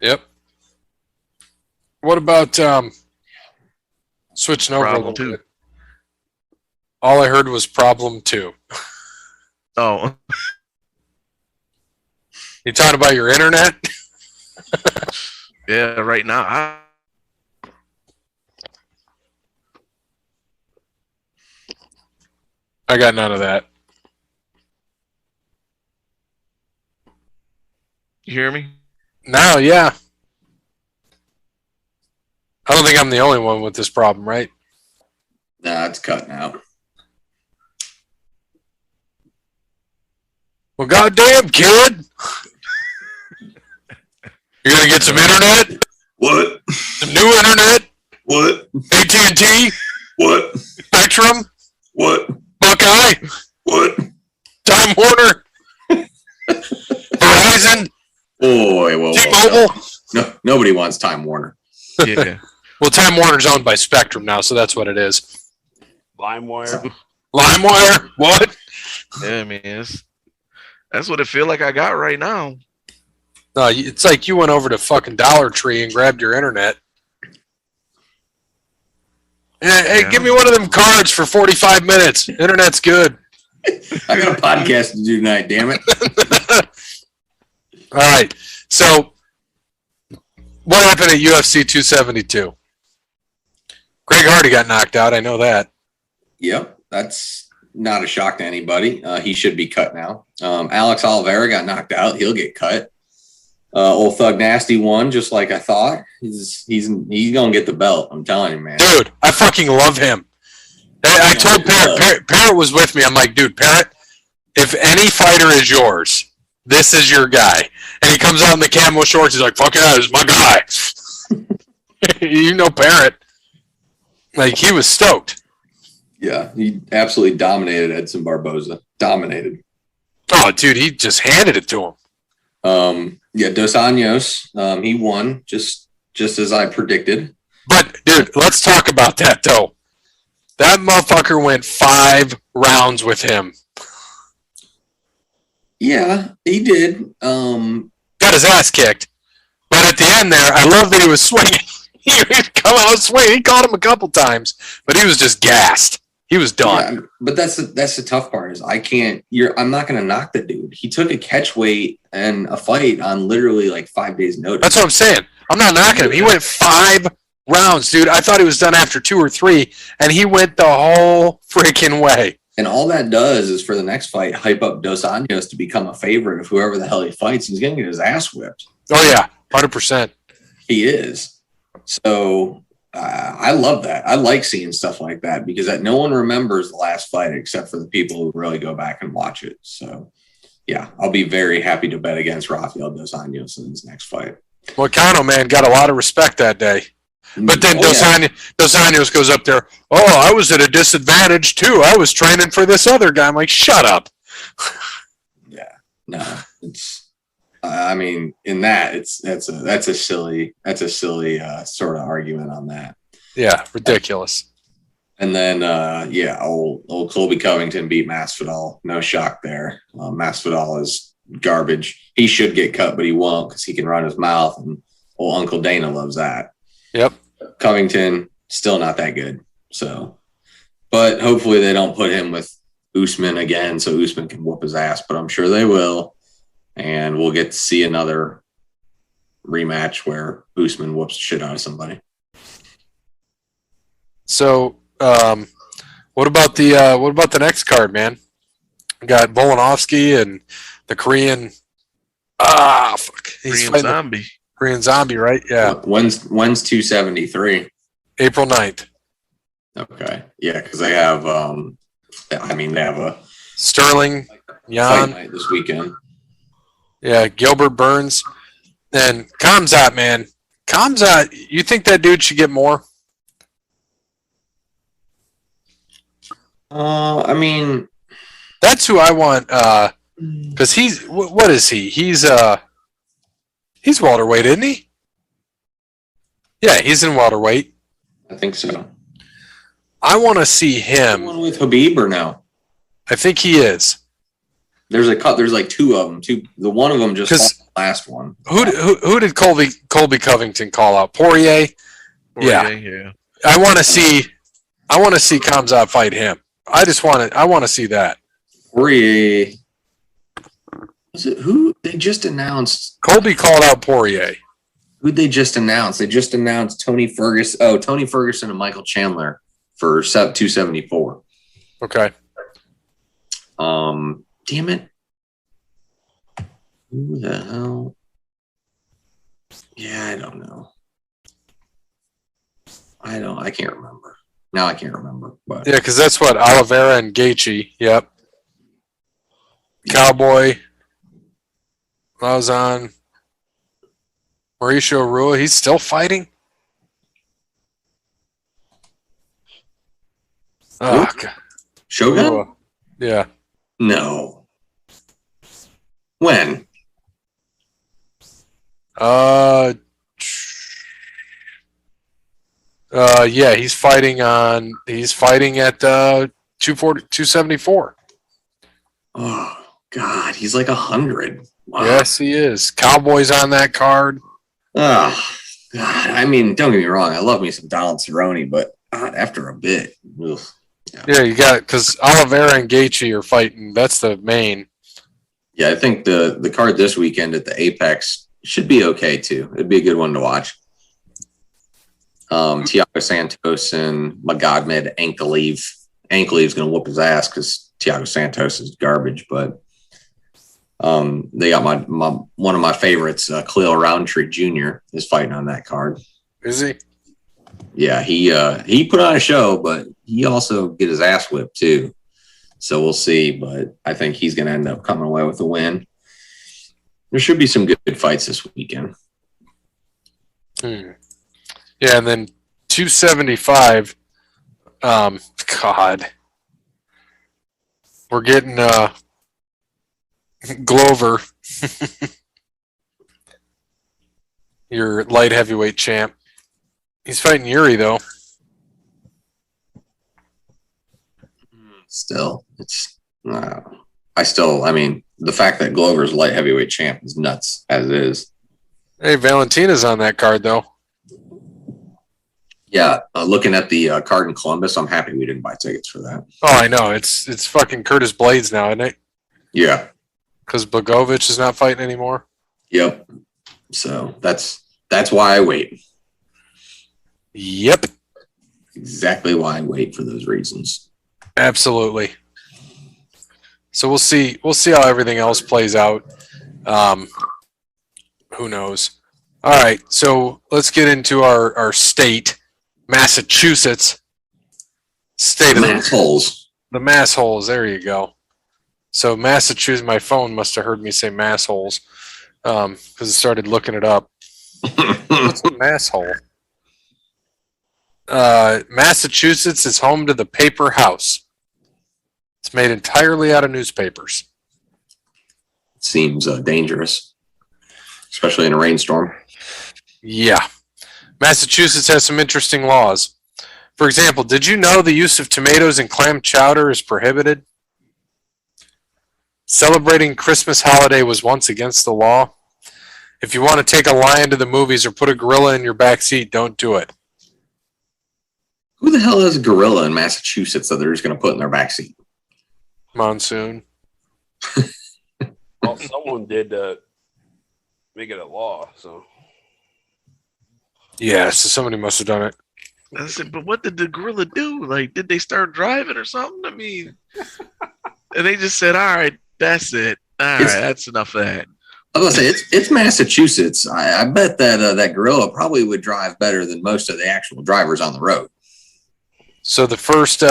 Yep. What about switching over Problem a little 2. bit? All I heard was problem 2. Oh, You talking about your internet? yeah. Right now, I got none of that. you hear me? No, yeah. I don't think I'm the only one with this problem, right? Nah, it's cutting out. Well, goddamn, kid. You're going to get some internet? What? Some new internet? What? AT&T? What? Spectrum? What? Buckeye? What? Time Warner? Verizon? Boy, whoa, T-Mobile? No, nobody wants Time Warner. Yeah. Well, Time Warner's owned by Spectrum now, so that's what it is. LimeWire. LimeWire? What? Yeah, man. That's what it feel like I got right now. No, it's like you went over to fucking Dollar Tree and grabbed your internet. Hey, Yeah. give me one of them cards for 45 minutes. Internet's good. I got a podcast to do tonight, damn it. All right. So, what happened at UFC 272? Greg Hardy got knocked out. I know that. Yep, that's not a shock to anybody. He should be cut now. Alex Oliveira got knocked out. He'll get cut. Old Thug Nasty won, just like I thought. He's gonna get the belt. I'm telling you, man. Dude, I fucking love him. I told Parrot, Parrot was with me. I'm like, dude, Parrot, if any fighter is yours, this is your guy. And he comes out in the camo shorts. He's like, fuck yeah, this is my guy. You know Parrot. Like, he was stoked. Yeah, he absolutely dominated Edson Barboza. Dominated. Oh, dude, he just handed it to him. Yeah, Dos Anjos, he won just as I predicted. But, dude, let's talk about that, though. That motherfucker went 5 rounds with him. Yeah, he did. Got his ass kicked. But at the end there, I love that he was swinging. He would come out swinging. He caught him a couple times, but he was just gassed. He was done. Yeah, but that's the tough part is I'm not going to knock the dude. He took a catch weight and a fight on literally like 5 days notice. That's what I'm saying. I'm not knocking him. He went 5 rounds, dude. I thought he was done after 2 or 3, and he went the whole freaking way. And all that does is for the next fight, hype up Dos Anjos to become a favorite of whoever the hell he fights. He's going to get his ass whipped. Oh, yeah, 100%. He is. So I love that. I like seeing stuff like that because no one remembers the last fight except for the people who really go back and watch it. So, yeah, I'll be very happy to bet against Rafael Dos Anjos in his next fight. Moicano, man, got a lot of respect that day. But then Dos Anjos goes up there, oh, I was at a disadvantage, too. I was training for this other guy. I'm like, shut up. Yeah, no, it's. I mean, in that, that's a silly sort of argument on that. Yeah, ridiculous. And then, old Colby Covington beat Masvidal. No shock there. Masvidal is garbage. He should get cut, but he won't because he can run his mouth, and old Uncle Dana loves that. Yep. Covington still not that good. So, but hopefully they don't put him with Usman again, so Usman can whoop his ass. But I'm sure they will. And we'll get to see another rematch where Usman whoops shit out of somebody. So, what about the next card, man? We got Volkanovski and the Korean. Fuck. He's Korean fighting the zombie. Korean zombie, right? Yeah. When's 273? April 9th. Okay. Yeah, because they have they have a Sterling, fight Jan, night this weekend. yeah, Gilbert Burns, and Kamzat, man. Kamzat, you think that dude should get more? I mean, That's who I want. Because he's what is he? He's welterweight, isn't he? Yeah, he's in welterweight. I think so. I want to see him. One with Habib or no? I think he is. There's like two of them. The one of them just fought the last one. Who did Colby Covington call out? Poirier. Yeah. I want to see Kamzat fight him. I want to see that. Poirier. Was it who they just announced? Colby called out Poirier. Who'd they just announce? They just announced Tony Ferguson. Oh, Tony Ferguson and Michael Chandler for 274. Okay. Damn it. Who the hell? Yeah, I don't know. I can't remember. Now I can't remember. But Yeah, because that's what Oliveira and Gaethje. Yep. Cowboy. Lauzon. Mauricio Rua. He's still fighting. Oh, God. Shogun? Rua. Yeah. No. When? Yeah, he's fighting at 274. Oh God, he's like 100. Wow. Yes, he is. Cowboys on that card. Oh God. I mean, don't get me wrong. I love me some Donald Cerrone, but after a bit, ugh. Yeah, you got it because Oliveira and Gaethje are fighting. That's the main. Yeah, I think the card this weekend at the Apex should be okay too. It'd be a good one to watch. Thiago Santos and Magomedov Ankalaev. Ankalaev's going to whoop his ass because Thiago Santos is garbage. But they got my one of my favorites, Khalil Roundtree Jr. is fighting on that card. Is he? Yeah, he put on a show, but he also get his ass whipped too. So we'll see. But I think he's going to end up coming away with a win. There should be some good fights this weekend. Yeah, and then 275. God, we're getting Glover, your light heavyweight champ. He's fighting Yuri though. Still, it's I mean, the fact that Glover's light heavyweight champ is nuts as is. Hey, Valentina's on that card though. Yeah, looking at the card in Columbus, I'm happy we didn't buy tickets for that. Oh, I know. It's fucking Curtis Blades now, isn't it? Yeah. Because Blachowicz is not fighting anymore. Yep. So that's why I wait. Yep. Exactly why I wait for those reasons. Absolutely. So we'll see how everything else plays out. Who knows? All right, so let's get into our state, Massachusetts. State of Massholes. the massholes. There you go. So Massachusetts, my phone must have heard me say massholes because it started looking it up. What's a masshole? Massachusetts is home to the paper house. It's made entirely out of newspapers. Seems dangerous, especially in a rainstorm. Yeah. Massachusetts has some interesting laws. For example, did you know the use of tomatoes in clam chowder is prohibited? Celebrating Christmas holiday was once against the law. If you want to take a lion to the movies or put a gorilla in your back seat, don't do it. Who the hell has a gorilla in Massachusetts that they're just going to put in their backseat? Monsoon. Well, someone did make it a law, so Yeah, so somebody must have done it. I said, but what did the gorilla do? Like, did they start driving or something? I mean, and they just said, all right, that's it. All right, that's enough of that. I was gonna say it's Massachusetts. I bet that that gorilla probably would drive better than most of the actual drivers on the road. So the first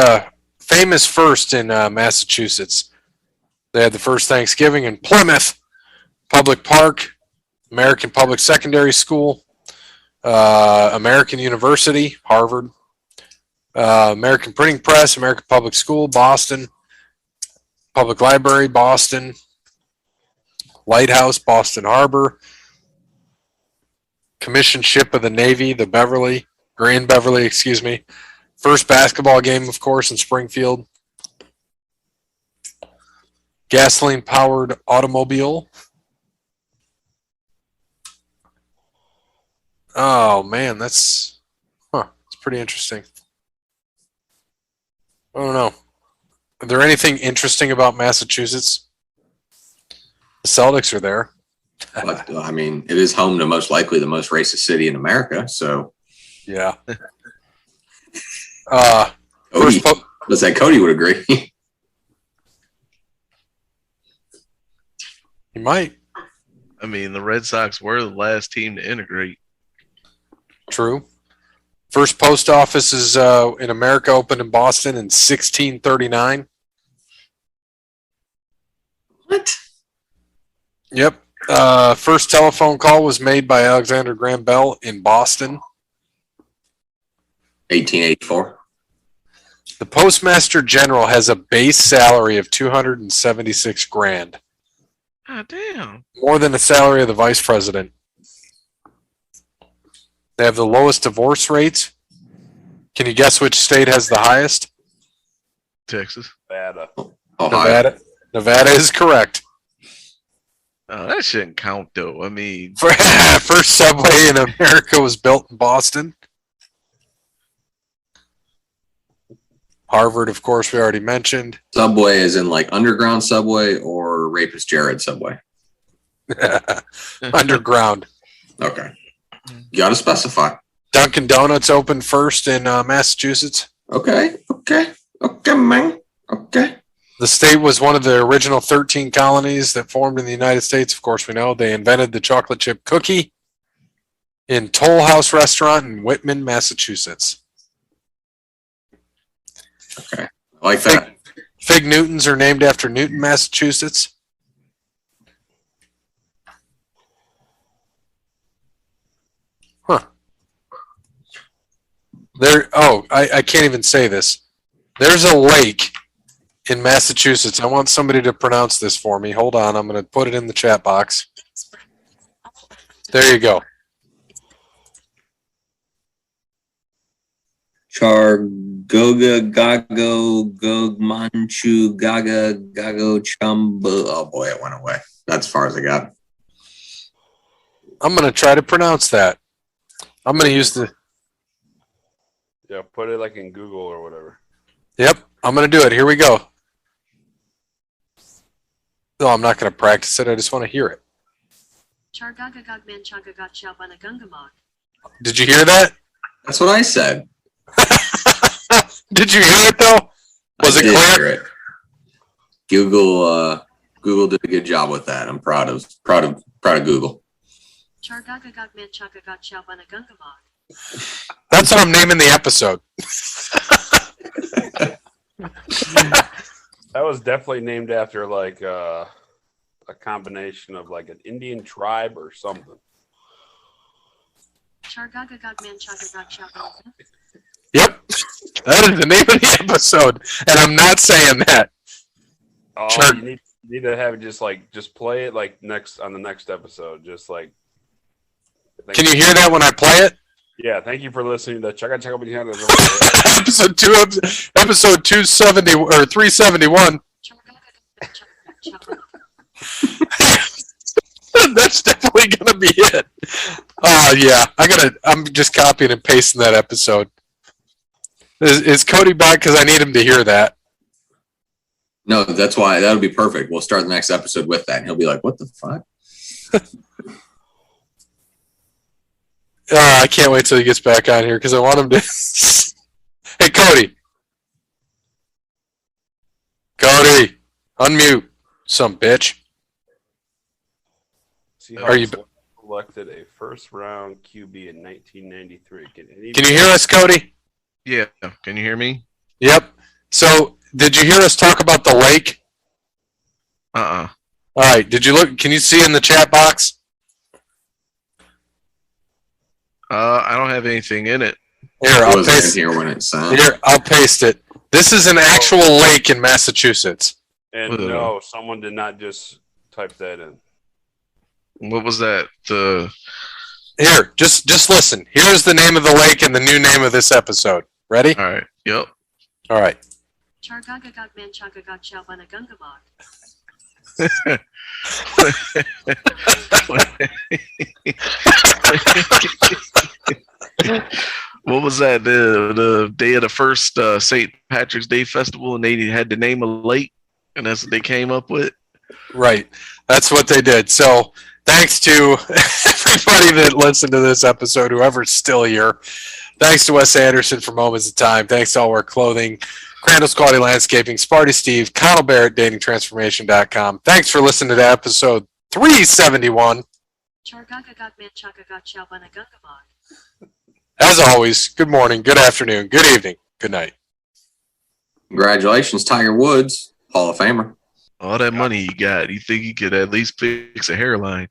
famous first in Massachusetts, they had the first Thanksgiving in Plymouth Public Park, American Public Secondary School, American University, Harvard, American Printing Press, American Public School, Boston, Public Library, Boston, Lighthouse, Boston Harbor, Commissioned Ship of the Navy, the Grand Beverly, First basketball game, of course, in Springfield. Gasoline-powered automobile. Oh, man, that's pretty interesting. I don't know. Is there anything interesting about Massachusetts? The Celtics are there. But I mean, it is home to most likely the most racist city in America. So Yeah. Let's say Kode would agree. He might. I mean, the Red Sox were the last team to integrate. True. First post office is in America opened in Boston in 1639. What? Yep. First telephone call was made by Alexander Graham Bell in Boston. 1884. The Postmaster General has a base salary of $276,000. Ah, damn. More than the salary of the Vice President. They have the lowest divorce rates. Can you guess which state has the highest? Texas. Nevada. Ohio. Nevada is correct. Oh, that shouldn't count, though. I mean, First subway in America was built in Boston. Harvard, of course, we already mentioned. Subway is in like underground subway or Rapist Jared subway. Underground. Okay. You got to specify. Dunkin' Donuts opened first in Massachusetts. Okay, man. Okay. The state was one of the original 13 colonies that formed in the United States. Of course, we know they invented the chocolate chip cookie in Toll House Restaurant in Whitman, Massachusetts. Okay. I like that. Fig Newtons are named after Newton, Massachusetts. Huh. I can't even say this. There's a lake in Massachusetts. I want somebody to pronounce this for me. Hold on. I'm going to put it in the chat box. There you go. Chargoga Gago Gogmanchu Gaga Gago Chumbo. Oh boy, it went away. That's as far as I got. I'm going to try to pronounce that. I'm going to use the... Yeah, put it like in Google or whatever. Yep, I'm going to do it. Here we go. No, I'm not going to practice it. I just want to hear it. Did you hear that? That's what I said. Did you hear it though? Was it clear? It. Google did a good job with that. I'm proud of Google. That's what I'm naming the episode. That was definitely named after like a combination of like an Indian tribe or something. Yep, that is the name of the episode, and I'm not saying that. Oh, Sure. you need to have it just play it like on the next episode. Just like. Can you hear that when I play it? Yeah, thank you for listening to Episode 270 or 371. That's definitely gonna be it. Yeah, I'm just copying and pasting that episode. Is Kode back? Because I need him to hear that. No, that's why that'll be perfect. We'll start the next episode with that, and he'll be like, "What the fuck?" I can't wait till he gets back on here because I want him to. Hey, Cody. Cody, unmute, some bitch. Are you selected a first-round QB in 1993? Can you hear us, Cody? Yeah. Can you hear me? Yep. So, did you hear us talk about the lake? Uh-uh. All right. Did you look? Can you see in the chat box? I don't have anything in it. Here, I I'll wasn't paste. in here when it sent. Here, I'll paste it. This is an actual lake in Massachusetts. And no, someone did not just type that in. What was that? Here, just listen. Here's the name of the lake and the new name of this episode. Ready? All right. Yep. All right. What was that? The day of the first St. Patrick's Day festival, and they had to name a lake, and that's what they came up with. Right. That's what they did. So thanks to everybody that listened to this episode, whoever's still here. Thanks to Wes Anderson for Moments of Time. Thanks to All Wear Clothing, Crandall's Quality Landscaping, Sparty Steve, Connell Barrett, DatingTransformation.com. Thanks for listening to episode 371. As always, good morning, good afternoon, good evening, good night. Congratulations, Tiger Woods, Hall of Famer. All that money you got, you think you could at least fix a hairline?